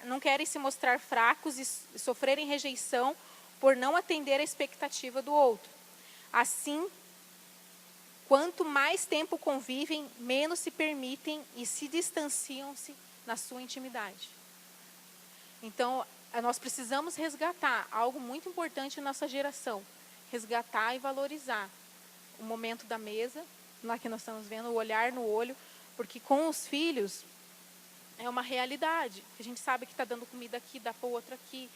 não querem se mostrar fracos e sofrerem rejeição por não atender a expectativa do outro. Assim, quanto mais tempo convivem, menos se permitem e se distanciam-se na sua intimidade. Então, nós precisamos resgatar algo muito importante na nossa geração. Resgatar e valorizar o momento da mesa, lá que nós estamos vendo, o olhar no olho, porque com os filhos é uma realidade. A gente sabe que está dando comida aqui, dá para o outro aqui,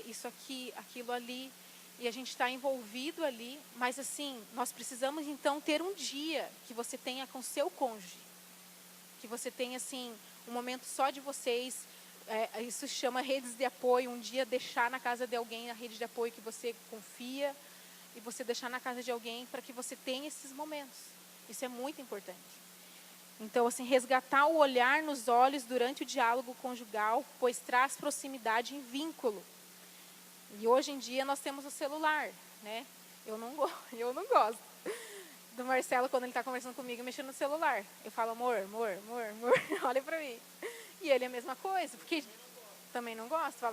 isso aqui, aquilo ali, e a gente está envolvido ali, mas assim, nós precisamos então ter um dia que você tenha com seu cônjuge, que você tenha assim, um momento só de vocês. Isso se chama redes de apoio, um dia deixar na casa de alguém a rede de apoio que você confia, e você deixar na casa de alguém para que você tenha esses momentos. Isso é muito importante. Então, assim, resgatar o olhar nos olhos durante o diálogo conjugal, pois traz proximidade e vínculo. E hoje em dia nós temos o celular, né? Eu não gosto do Marcelo quando ele está conversando comigo mexendo no celular. Eu falo, amor, olha para mim. E ele é a mesma coisa, porque também não gosta,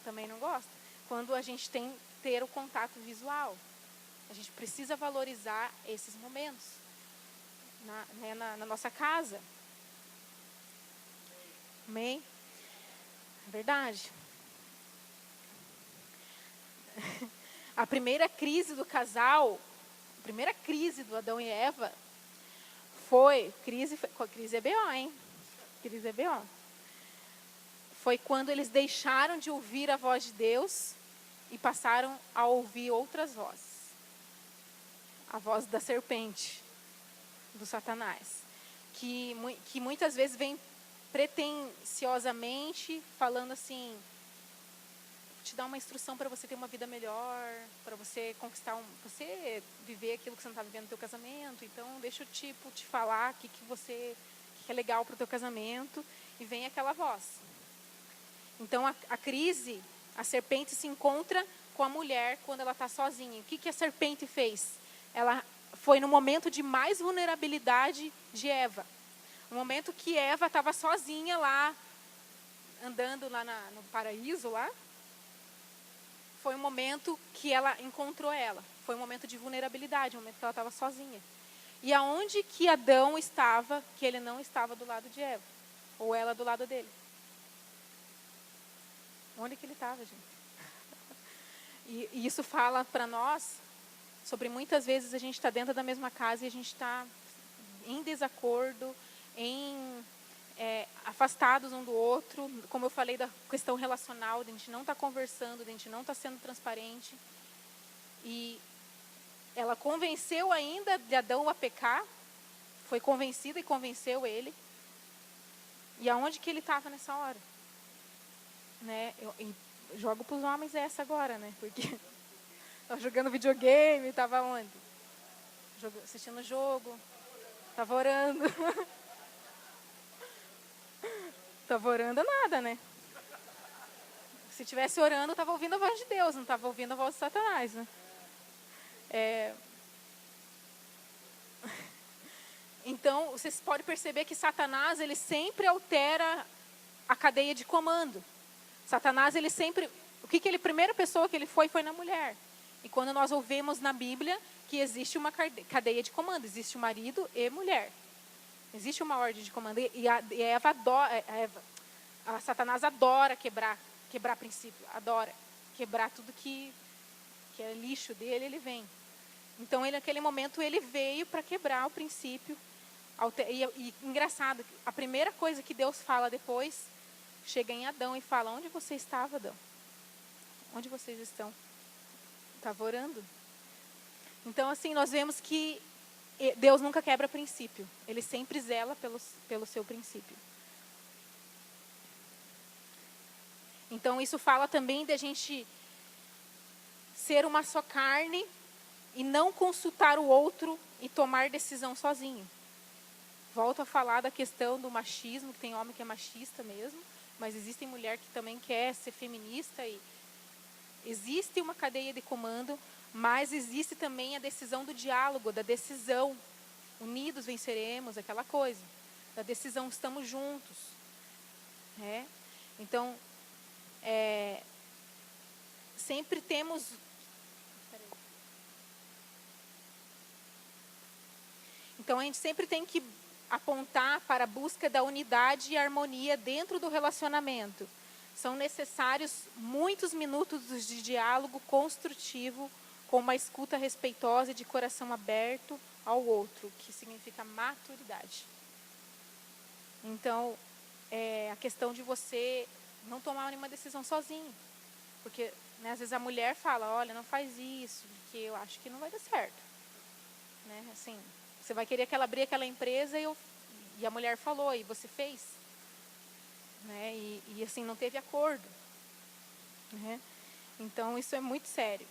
também não gosta. Quando a gente tem ter o contato visual, a gente precisa valorizar esses momentos na nossa casa. Amém? Verdade. A primeira crise do casal, a primeira crise do Adão e Eva crise é B.O., hein? Crise é B.O. Foi quando eles deixaram de ouvir a voz de Deus e passaram a ouvir outras vozes. A voz da serpente, do Satanás, que muitas vezes vem pretensiosamente falando assim, vou te dar uma instrução para você ter uma vida melhor, para você conquistar você viver aquilo que você não está vivendo no teu casamento, então deixa eu te falar o que é legal para o teu casamento, e vem aquela voz. Então a crise, a serpente se encontra com a mulher quando ela está sozinha. O que a serpente fez? Ela foi no momento de mais vulnerabilidade de Eva. No momento que Eva estava sozinha lá, andando lá no paraíso lá, foi o momento que ela encontrou ela. Foi um momento de vulnerabilidade, um momento que ela estava sozinha. E aonde que Adão estava, que ele não estava do lado de Eva? Ou ela do lado dele? Onde que ele estava, gente? E isso fala para nós sobre muitas vezes a gente está dentro da mesma casa e a gente está em desacordo, afastados um do outro. Como eu falei da questão relacional, de a gente não está conversando, de a gente não está sendo transparente. E ela convenceu ainda de Adão a pecar, foi convencida e convenceu ele. E aonde que ele estava nessa hora? Né? Eu jogo para os homens essa agora, né? Porque estava jogando videogame, estava onde? Assistindo o jogo, estava orando. Estava orando nada, né? Se estivesse orando, estava ouvindo a voz de Deus, não estava ouvindo a voz de Satanás, né? Então, vocês podem perceber que Satanás, ele sempre altera a cadeia de comando. Satanás, ele sempre... a primeira pessoa que ele foi na mulher. E quando nós ouvimos na Bíblia que existe uma cadeia de comando, existe o marido e mulher. Existe uma ordem de comando. E Eva adora... A Satanás adora quebrar princípio, adora quebrar tudo que é lixo dele, ele vem. Então, naquele momento, ele veio para quebrar o princípio. E engraçado, a primeira coisa que Deus fala depois, chega em Adão e fala, onde você estava, Adão? Onde vocês estão? Estava orando. Então, assim, nós vemos que Deus nunca quebra princípio. Ele sempre zela pelo seu princípio. Então, isso fala também de a gente ser uma só carne e não consultar o outro e tomar decisão sozinho. Volto a falar da questão do machismo, que tem homem que é machista mesmo, mas existe mulher que também quer ser feminista. E existe uma cadeia de comando, mas existe também a decisão do diálogo, da decisão. Unidos venceremos, aquela coisa. Da decisão, estamos juntos. Né? Então... sempre temos... Então, a gente sempre tem que apontar para a busca da unidade e harmonia dentro do relacionamento. são necessários muitos minutos de diálogo construtivo, com uma escuta respeitosa e de coração aberto ao outro, que significa maturidade. Então, a questão de você não tomar nenhuma decisão sozinho. Porque, né, às vezes a mulher fala, olha, não faz isso, porque eu acho que não vai dar certo. Né? Assim, você vai querer que ela abrir aquela empresa e a mulher falou, e você fez. Né? E assim, não teve acordo. Né? Então, isso é muito sério.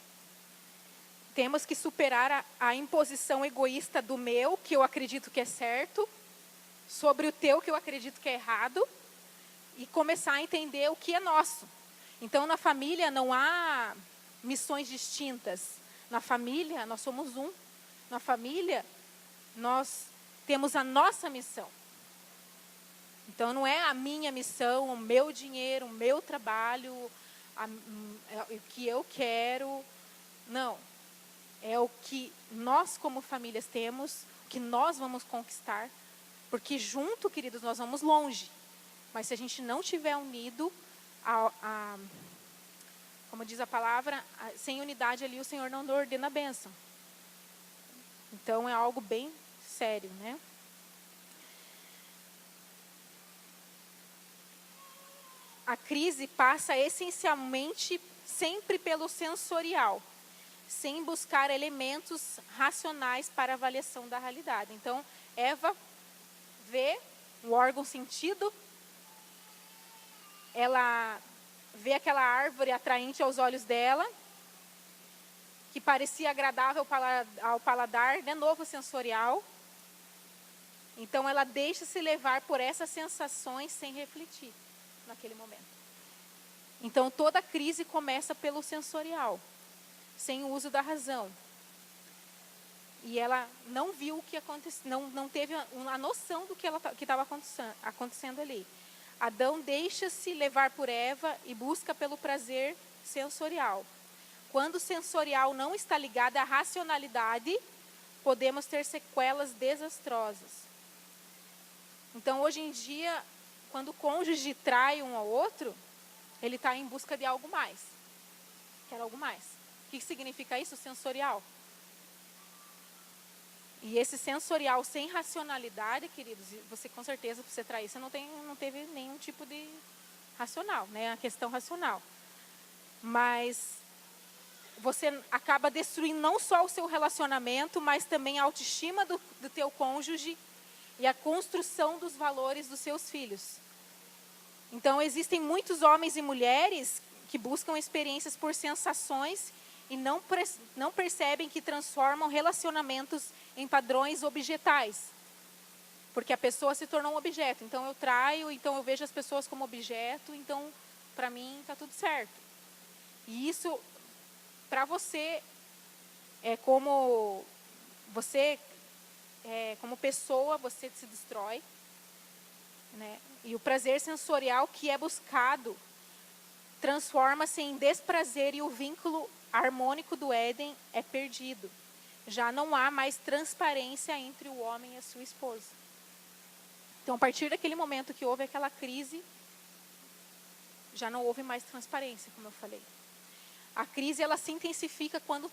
Temos que superar a imposição egoísta do meu, que eu acredito que é certo, sobre o teu, que eu acredito que é errado, e começar a entender o que é nosso. Então, na família não há missões distintas. Na família, nós somos um. Na família, nós temos a nossa missão. Então, não é a minha missão, o meu dinheiro, o meu trabalho, o que eu quero. Não. É o que nós, como famílias, temos, o que nós vamos conquistar. Porque junto, queridos, nós vamos longe. Mas se a gente não estiver unido, como diz a palavra, sem unidade ali o Senhor não ordena a bênção. Então é algo bem sério, né? A crise passa essencialmente sempre pelo sensorial, sem buscar elementos racionais para avaliação da realidade. Então, Eva vê o órgão sentido, ela vê aquela árvore atraente aos olhos dela, que parecia agradável ao paladar, de novo sensorial. Então ela deixa-se levar por essas sensações sem refletir naquele momento. Então toda crise começa pelo sensorial, sem o uso da razão. E ela não viu o que aconteceu, não teve a noção do que estava acontecendo ali. Adão deixa-se levar por Eva e busca pelo prazer sensorial. Quando o sensorial não está ligado à racionalidade, podemos ter sequelas desastrosas. Então, hoje em dia, quando o cônjuge trai um ao outro, ele está em busca de algo mais. Quer algo mais. O que significa isso? Sensorial. E esse sensorial sem racionalidade, queridos, você com certeza, para você trair, você não teve nenhum tipo de racional, né? A questão racional. Mas você acaba destruindo não só o seu relacionamento, mas também a autoestima do teu cônjuge e a construção dos valores dos seus filhos. Então, existem muitos homens e mulheres que buscam experiências por sensações e não percebem que transformam relacionamentos em padrões objetais. Porque a pessoa se tornou um objeto. Então eu traio, então eu vejo as pessoas como objeto, então para mim está tudo certo. E isso, para você, como pessoa, você se destrói. Né? E o prazer sensorial que é buscado transforma-se em desprazer e o vínculo harmônico do Éden é perdido. Já não há mais transparência entre o homem e a sua esposa. Então, a partir daquele momento que houve aquela crise, já não houve mais transparência, como eu falei. A crise, ela se intensifica quando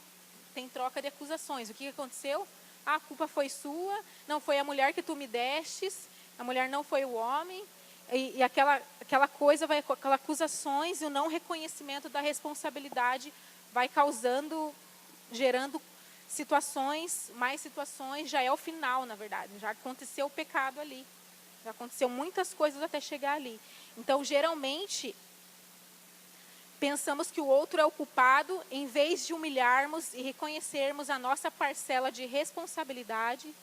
tem troca de acusações. O que aconteceu? A culpa foi sua, não foi a mulher que tu me destes, a mulher não foi o homem. E aquela coisa, aquelas acusações e o não reconhecimento da responsabilidade vai gerando situações, mais situações, já é o final, na verdade. Já aconteceu o pecado ali. Já aconteceu muitas coisas até chegar ali. Então, geralmente, pensamos que o outro é o culpado, em vez de humilharmos e reconhecermos a nossa parcela de responsabilidade.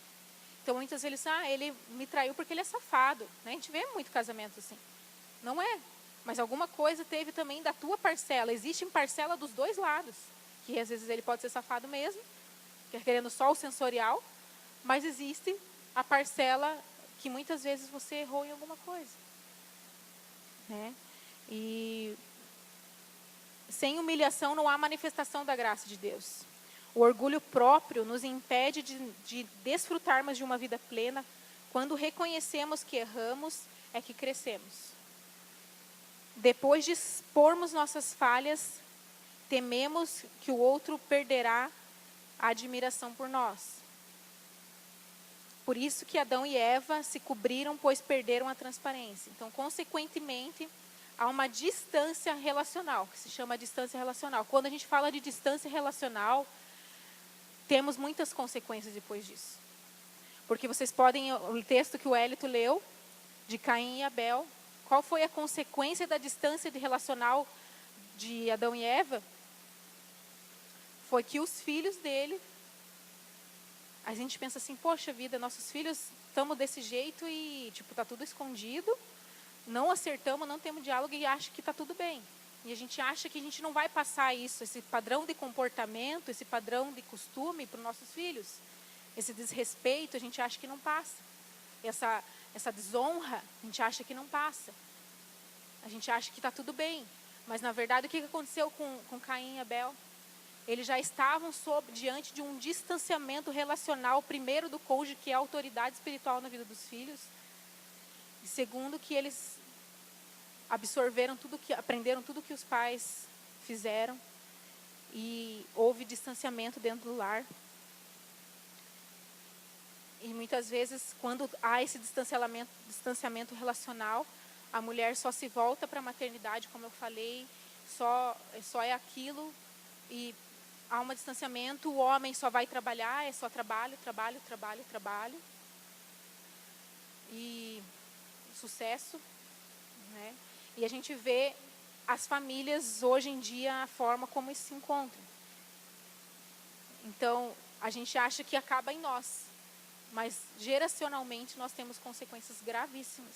Então, muitas vezes, ele me traiu porque ele é safado. Né? A gente vê muito casamento assim. Não é. Mas alguma coisa teve também da tua parcela. Existe parcela dos dois lados. Que às vezes ele pode ser safado mesmo, querendo só o sensorial. Mas existe a parcela que muitas vezes você errou em alguma coisa. Né? E sem humilhação não há manifestação da graça de Deus. O orgulho próprio nos impede de desfrutarmos de uma vida plena. Quando reconhecemos que erramos, é que crescemos. Depois de expormos nossas falhas, tememos que o outro perderá a admiração por nós. Por isso que Adão e Eva se cobriram, pois perderam a transparência. Então, consequentemente, há uma distância relacional, que se chama distância relacional. Quando a gente fala de distância relacional, temos muitas consequências depois disso. Porque vocês podem, o texto que o Hélito leu, de Caim e Abel, qual foi a consequência da distância relacional de Adão e Eva? Foi que os filhos dele, a gente pensa assim, poxa vida, nossos filhos estamos desse jeito e tá tudo escondido, não acertamos, não temos diálogo e acha que está tudo bem. E a gente acha que a gente não vai passar isso, esse padrão de comportamento, esse padrão de costume para os nossos filhos. Esse desrespeito, a gente acha que não passa. Essa desonra, a gente acha que não passa. A gente acha que está tudo bem. Mas, na verdade, o que aconteceu com Caim e Abel? Eles já estavam diante de um distanciamento relacional, primeiro do cônjuge, que é a autoridade espiritual na vida dos filhos. E segundo, que eles aprenderam tudo que os pais fizeram. E houve distanciamento dentro do lar. E muitas vezes, quando há esse distanciamento relacional, a mulher só se volta para a maternidade, como eu falei, só é aquilo, e há um distanciamento, o homem só vai trabalhar, é só trabalho. E sucesso, né? E a gente vê as famílias hoje em dia, a forma como eles se encontram. Então, a gente acha que acaba em nós, mas geracionalmente nós temos consequências gravíssimas.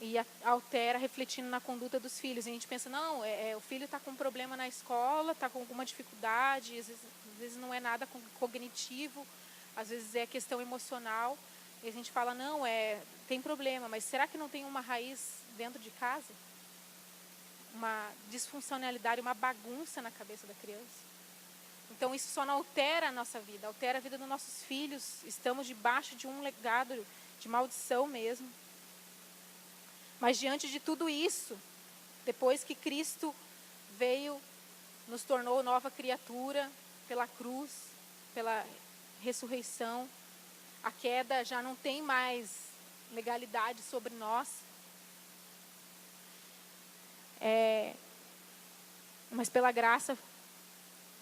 E altera, refletindo na conduta dos filhos. E a gente pensa, não, o filho está com um problema na escola, está com alguma dificuldade, às vezes não é nada cognitivo, às vezes é questão emocional. E a gente fala, não, tem problema, mas será que não tem uma raiz dentro de casa? Uma disfuncionalidade, uma bagunça na cabeça da criança. Então, isso só não altera a nossa vida, altera a vida dos nossos filhos. Estamos debaixo de um legado de maldição mesmo. Mas diante de tudo isso, depois que Cristo veio, nos tornou nova criatura pela cruz, pela ressurreição, a queda já não tem mais legalidade sobre nós. Mas pela graça,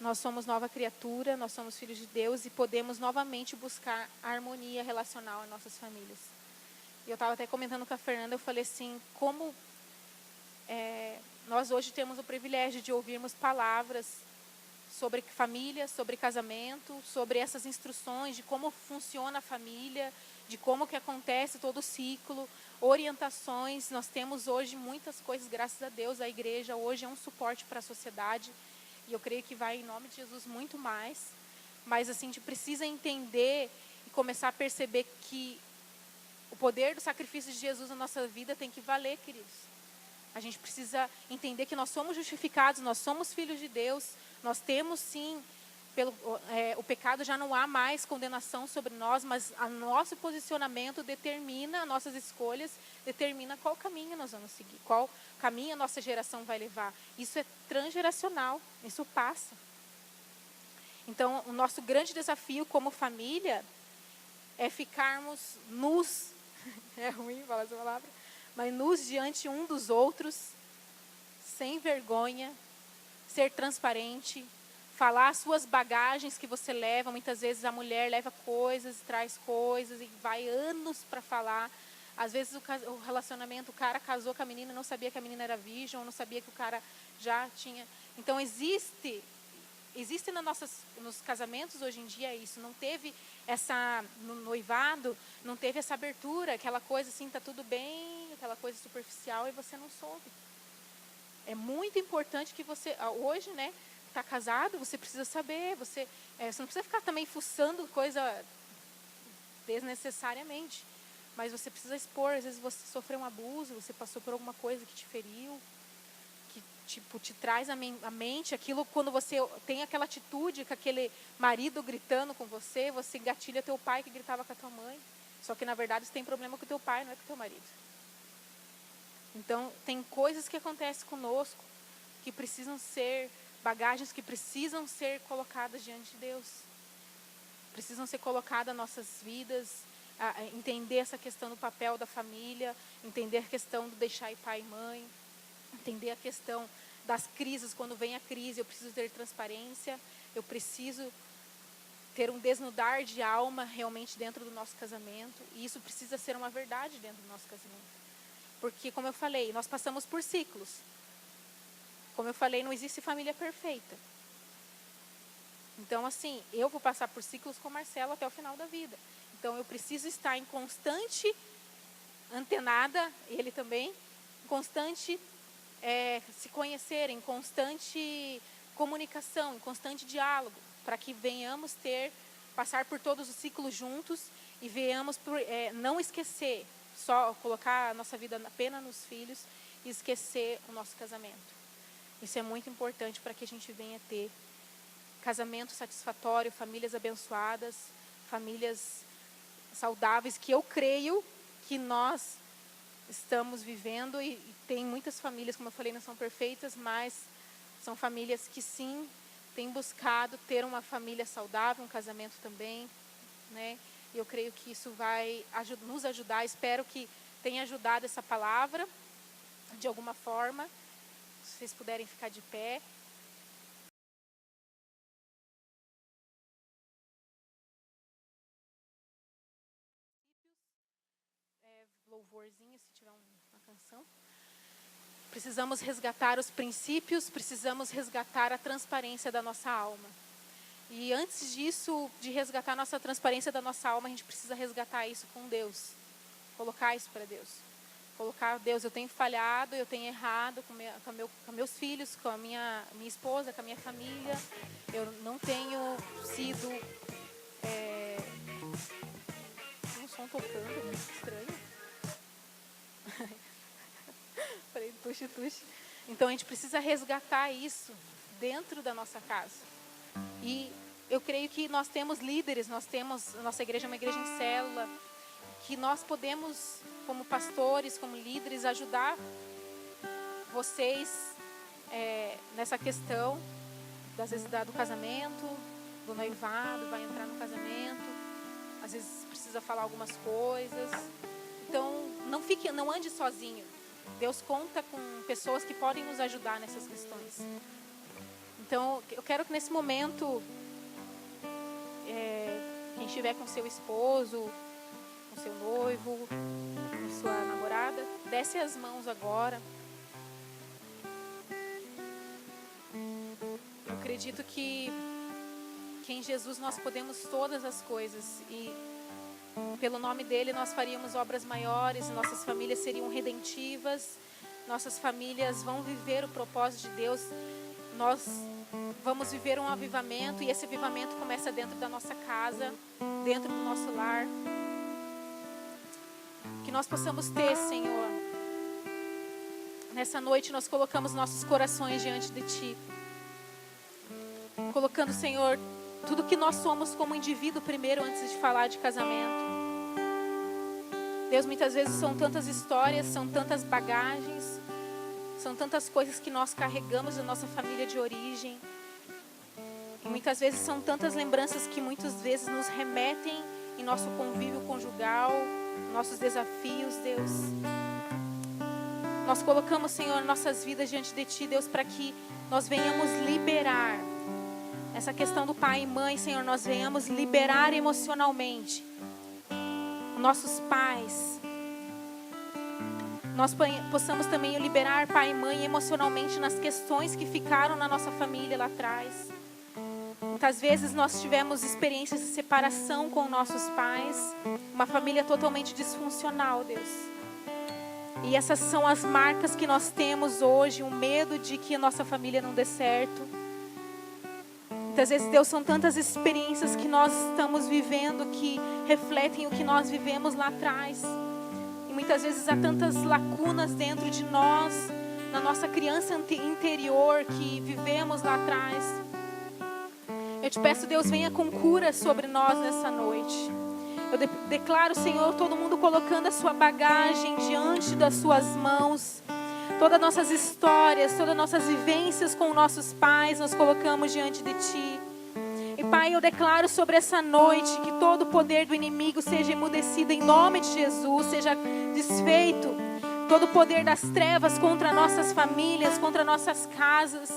nós somos nova criatura, nós somos filhos de Deus e podemos novamente buscar a harmonia relacional em nossas famílias. E eu estava até comentando com a Fernanda, eu falei assim, como nós hoje temos o privilégio de ouvirmos palavras sobre família, sobre casamento, sobre essas instruções de como funciona a família, de como que acontece todo o ciclo, orientações. Nós temos hoje muitas coisas, graças a Deus, a igreja hoje é um suporte para a sociedade, e eu creio que vai, em nome de Jesus, muito mais. Mas assim, a gente precisa entender e começar a perceber que o poder do sacrifício de Jesus na nossa vida tem que valer, queridos. A gente precisa entender que nós somos justificados, nós somos filhos de Deus, nós temos sim, o pecado já não há mais condenação sobre nós, mas o nosso posicionamento determina, as nossas escolhas, determina qual caminho nós vamos seguir, qual caminho a nossa geração vai levar. Isso é transgeracional, isso passa. Então, o nosso grande desafio como família é ficarmos nus, é ruim falar essa palavra, mas nus diante um dos outros, sem vergonha, ser transparente, falar as suas bagagens que você leva. Muitas vezes a mulher leva coisas, traz coisas e vai anos para falar. Às vezes o relacionamento, o cara casou com a menina e não sabia que a menina era virgem, ou não sabia que o cara já tinha. Então existe nos casamentos hoje em dia isso. Não teve no noivado, não teve essa abertura, aquela coisa assim, tá tudo bem, aquela coisa superficial, e você não soube. É muito importante que você, hoje, né, está casado, você precisa saber, você não precisa ficar também fuçando coisa desnecessariamente, mas você precisa expor. Às vezes você sofreu um abuso, você passou por alguma coisa que te feriu, que te traz à mente aquilo. Quando você tem aquela atitude com aquele marido gritando com você engatilha teu pai que gritava com a tua mãe. Só que na verdade você tem problema com o teu pai, não é com o teu marido. Então, tem coisas que acontecem conosco que precisam ser, bagagens que precisam ser colocadas diante de Deus. Precisam ser colocadas nas nossas vidas, entender essa questão do papel da família, entender a questão do deixar ir pai e mãe, entender a questão das crises. Quando vem a crise, eu preciso ter transparência, eu preciso ter um desnudar de alma realmente dentro do nosso casamento. E isso precisa ser uma verdade dentro do nosso casamento. Porque, como eu falei, nós passamos por ciclos. Como eu falei, não existe família perfeita. Então, assim, eu vou passar por ciclos com o Marcelo até o final da vida. Então, eu preciso estar em constante antenada, ele também, em constante se conhecer, em constante comunicação, em constante diálogo, para que venhamos passar por todos os ciclos juntos e venhamos não esquecer, só colocar a nossa vida apenas nos filhos e esquecer o nosso casamento. Isso é muito importante para que a gente venha ter casamento satisfatório, famílias abençoadas, famílias saudáveis, que eu creio que nós estamos vivendo, e tem muitas famílias, como eu falei, não são perfeitas, mas são famílias que sim, têm buscado ter uma família saudável, um casamento também, né? E eu creio que isso vai nos ajudar, espero que tenha ajudado essa palavra, de alguma forma. Se vocês puderem ficar de pé. Louvorzinho, se tiver uma canção. Precisamos resgatar os princípios, precisamos resgatar a transparência da nossa alma. E antes disso, de resgatar a nossa transparência da nossa alma, a gente precisa resgatar isso com Deus. Colocar isso para Deus. Colocar, Deus, eu tenho falhado, eu tenho errado com meus filhos, com a minha esposa, com a minha família. Eu não tenho sido... Tem um som tocando, muito estranho. Falei, tuxe. Então a gente precisa resgatar isso dentro da nossa casa. E eu creio que nós temos líderes, a nossa igreja é uma igreja em célula, que nós podemos, como pastores, como líderes, ajudar vocês nessa questão, às vezes do casamento, do noivado, vai entrar no casamento, às vezes precisa falar algumas coisas. Então, não ande sozinho. Deus conta com pessoas que podem nos ajudar nessas questões. Então, eu quero que nesse momento, quem estiver com seu esposo, com seu noivo, com sua namorada, desce as mãos agora. Eu acredito que em Jesus nós podemos todas as coisas, e pelo nome dele nós faríamos obras maiores, nossas famílias seriam redentivas, nossas famílias vão viver o propósito de Deus, nós vamos viver um avivamento, e esse avivamento começa dentro da nossa casa, dentro do nosso lar. Que nós possamos ter, Senhor, nessa noite nós colocamos nossos corações diante de Ti, colocando, Senhor, tudo que nós somos como indivíduo primeiro, antes de falar de casamento. Deus, muitas vezes são tantas histórias, são tantas bagagens, são tantas coisas que nós carregamos da nossa família de origem. E muitas vezes são tantas lembranças que muitas vezes nos remetem em nosso convívio conjugal, nossos desafios, Deus. Nós colocamos, Senhor, nossas vidas diante de Ti, Deus, para que nós venhamos liberar essa questão do pai e mãe, Senhor, nós venhamos liberar emocionalmente nossos pais. Nós possamos também liberar pai e mãe emocionalmente nas questões que ficaram na nossa família lá atrás. Muitas vezes nós tivemos experiências de separação com nossos pais, uma família totalmente disfuncional, Deus. E essas são as marcas que nós temos hoje, o medo de que a nossa família não dê certo. Muitas vezes, Deus, são tantas experiências que nós estamos vivendo que refletem o que nós vivemos lá atrás. E muitas vezes há tantas lacunas dentro de nós, na nossa criança interior que vivemos lá atrás. Eu te peço, Deus, venha com cura sobre nós nessa noite. Eu declaro, Senhor, todo mundo colocando a sua bagagem diante das suas mãos. Todas as nossas histórias, todas as nossas vivências com nossos pais, nós colocamos diante de Ti. E Pai, eu declaro sobre essa noite que todo o poder do inimigo seja emudecido em nome de Jesus, seja desfeito. Todo o poder das trevas contra nossas famílias, contra nossas casas.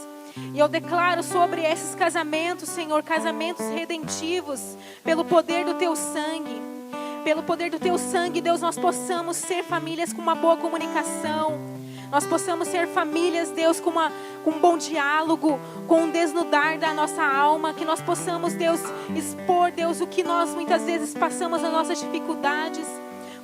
E eu declaro sobre esses casamentos, Senhor, casamentos redentivos, pelo poder do Teu sangue. Pelo poder do Teu sangue, Deus, nós possamos ser famílias com uma boa comunicação. Nós possamos ser famílias, Deus, com um bom diálogo, com um desnudar da nossa alma. Que nós possamos, Deus, expor, Deus, o que nós muitas vezes passamos nas nossas dificuldades.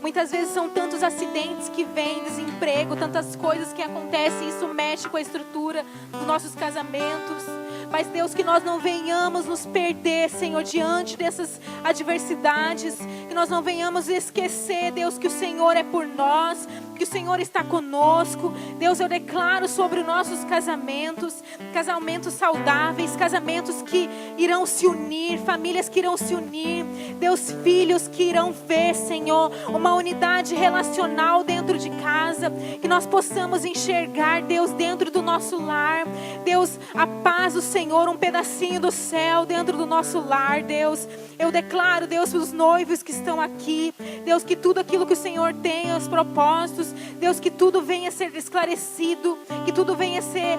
Muitas vezes são tantos acidentes que vêm, desemprego, tantas coisas que acontecem. Isso mexe com a estrutura dos nossos casamentos. Mas, Deus, que nós não venhamos nos perder, Senhor, diante dessas adversidades. Que nós não venhamos esquecer, Deus, que o Senhor é por nós, que o Senhor está conosco. Deus, eu declaro sobre os nossos casamentos, casamentos saudáveis, casamentos que irão se unir, famílias que irão se unir. Deus, filhos que irão ver, Senhor, uma unidade relacional dentro de casa. Que nós possamos enxergar, Deus, dentro do nosso lar. Deus, a paz do Senhor, um pedacinho do céu dentro do nosso lar, Deus. Eu declaro, Deus, os noivos que estão aqui, Deus, que tudo aquilo que o Senhor tem, os propósitos, Deus, que tudo venha a ser esclarecido, que tudo venha a ser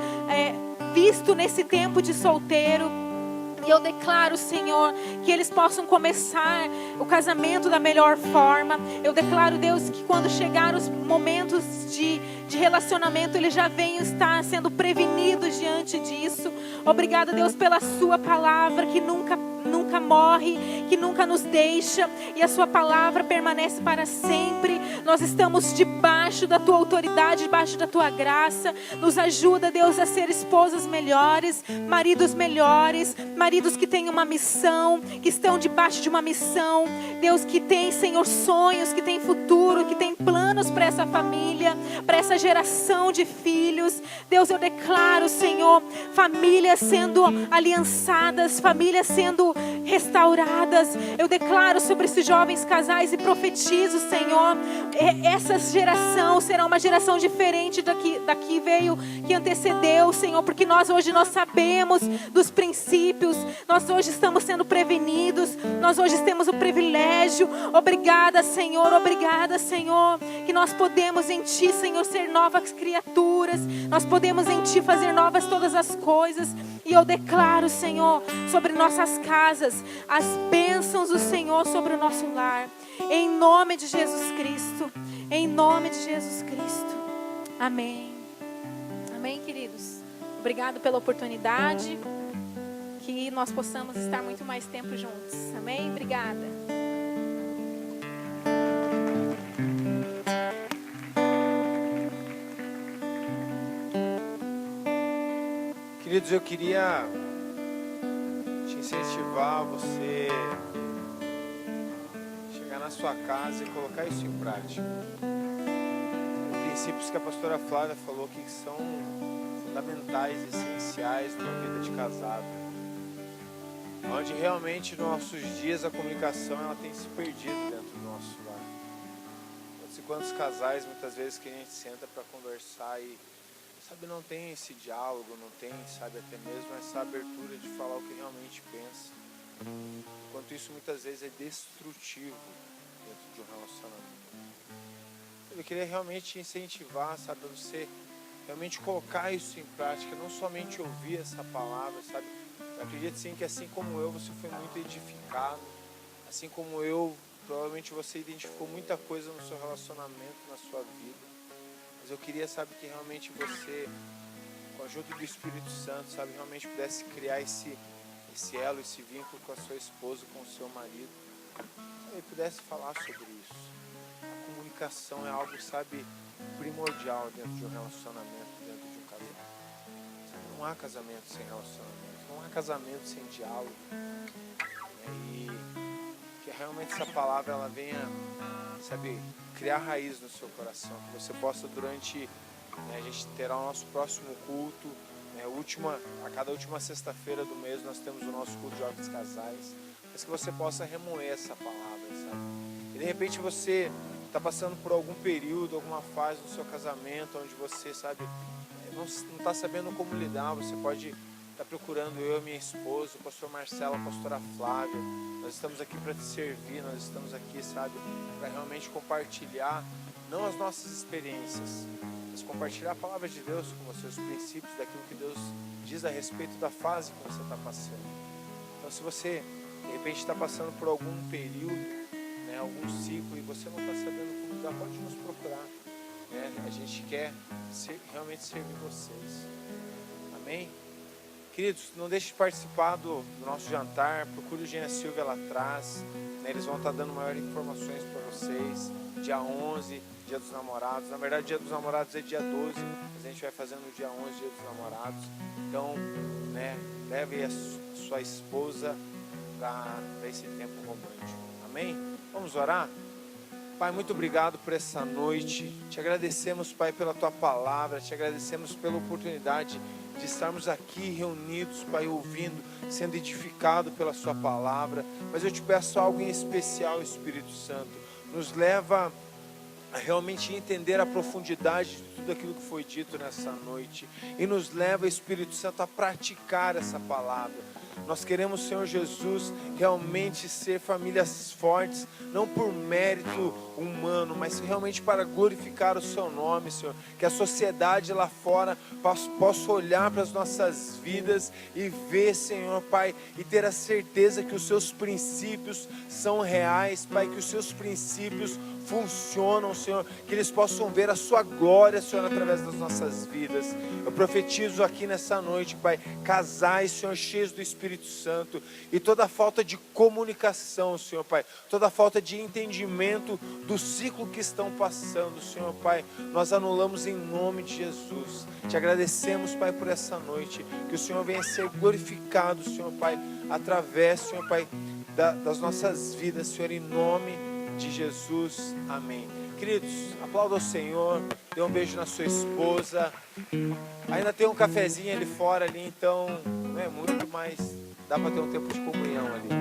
visto nesse tempo de solteiro. E eu declaro, Senhor, que eles possam começar o casamento da melhor forma. Eu declaro, Deus, que quando chegar os momentos de relacionamento, eles já venham estar sendo prevenidos diante disso. Obrigada, Deus, pela sua palavra que nunca morre, que nunca nos deixa, e a sua palavra permanece para sempre. Nós estamos debaixo da tua autoridade, debaixo da tua graça. Nos ajuda, Deus, a ser esposas melhores, maridos melhores, maridos que têm uma missão, que estão debaixo de uma missão. Deus, que tem, Senhor, sonhos, que tem futuro, que tem planos para essa família, para essa geração de filhos. Deus, eu declaro, Senhor, famílias sendo aliançadas, famílias sendo restauradas. Eu declaro sobre esses jovens casais e profetizo, Senhor, essa geração será uma geração diferente daqui veio, que antecedeu, Senhor, porque nós hoje sabemos dos princípios, nós hoje estamos sendo prevenidos, nós hoje temos o privilégio. Obrigada, Senhor, que nós podemos em Ti, Senhor, ser novas criaturas, nós podemos em Ti fazer novas todas as coisas. E eu declaro, Senhor, sobre nossas casas, as bênçãos do Senhor sobre o nosso lar. Em nome de Jesus Cristo. Em nome de Jesus Cristo. Amém. Amém, queridos. Obrigado pela oportunidade. Que nós possamos estar muito mais tempo juntos. Amém? Obrigada. Queridos, eu queria te incentivar a você chegar na sua casa e colocar isso em prática. Princípios que a pastora Flávia falou que são fundamentais, essenciais numa vida de casado. Onde realmente nos nossos dias a comunicação ela tem se perdido dentro do nosso lar. Não sei quantos casais muitas vezes que a gente senta para conversar e não tem esse diálogo, não tem, até mesmo essa abertura de falar o que realmente pensa. Enquanto isso muitas vezes é destrutivo dentro de um relacionamento. Eu queria realmente te incentivar, a você realmente colocar isso em prática, não somente ouvir essa palavra, Eu acredito sim que assim como eu, você foi muito edificado, assim como eu, provavelmente você identificou muita coisa no seu relacionamento, na sua vida. Mas eu queria, que realmente você, com a ajuda do Espírito Santo, realmente pudesse criar esse elo, esse vínculo com a sua esposa, com o seu marido, e pudesse falar sobre isso. A comunicação é algo, primordial dentro de um relacionamento, dentro de um casamento. Não há casamento sem relacionamento, não há casamento sem diálogo. E que realmente essa palavra ela venha, criar raiz no seu coração, que você possa durante, a gente terá o nosso próximo culto, a cada última sexta-feira do mês nós temos o nosso culto de jovens casais, mas que você possa remoer essa palavra, E de repente você está passando por algum período, alguma fase no seu casamento, onde você, sabe, não está sabendo como lidar, você pode estar procurando eu, minha esposa, o pastor Marcelo, a pastora Flávia. Nós estamos aqui para te servir, nós estamos aqui, sabe, para realmente compartilhar, não as nossas experiências, mas compartilhar a palavra de Deus com você, os princípios daquilo que Deus diz a respeito da fase que você está passando. Então, se você, de repente, está passando por algum período, né, algum ciclo, e você não está sabendo como lidar, pode nos procurar. Né? A gente quer realmente servir vocês. Amém? Queridos, não deixe de participar do nosso jantar. Procure o Jean e a Silvia lá atrás, né? Eles vão estar dando maiores informações para vocês. Dia 11, Dia dos Namorados. Na verdade, Dia dos Namorados é dia 12, mas a gente vai fazer no dia 11, Dia dos Namorados. Então, né, leve a sua esposa para esse tempo romântico. Amém? Vamos orar? Pai, muito obrigado por essa noite. Te agradecemos, Pai, pela Tua palavra. Te agradecemos pela oportunidade de estarmos aqui reunidos, Pai, ouvindo, sendo edificado pela Sua palavra. Mas eu te peço algo em especial, Espírito Santo. Nos leva a realmente entender a profundidade de tudo aquilo que foi dito nessa noite. E nos leva, Espírito Santo, a praticar essa palavra. Nós queremos, Senhor Jesus, realmente ser famílias fortes, não por mérito humano, mas realmente para glorificar o Seu nome, Senhor. Que a sociedade lá fora possa olhar para as nossas vidas e ver, Senhor, Pai, e ter a certeza que os Seus princípios são reais, Pai, que os Seus princípios funcionam, Senhor, que eles possam ver a Sua glória, Senhor, através das nossas vidas. Eu profetizo aqui nessa noite, Pai, casais, Senhor, cheios do Espírito Santo, e toda falta de comunicação, Senhor, Pai, toda falta de entendimento do ciclo que estão passando, Senhor, Pai, nós anulamos em nome de Jesus. Te agradecemos, Pai, por essa noite, que o Senhor venha ser glorificado, Senhor, Pai, através, Senhor, Pai, das nossas vidas, Senhor, em nome de Jesus, amém. Queridos, aplauda o Senhor, dê um beijo na sua esposa. Ainda tem um cafezinho ali fora, ali, então não é muito, mas dá para ter um tempo de comunhão ali.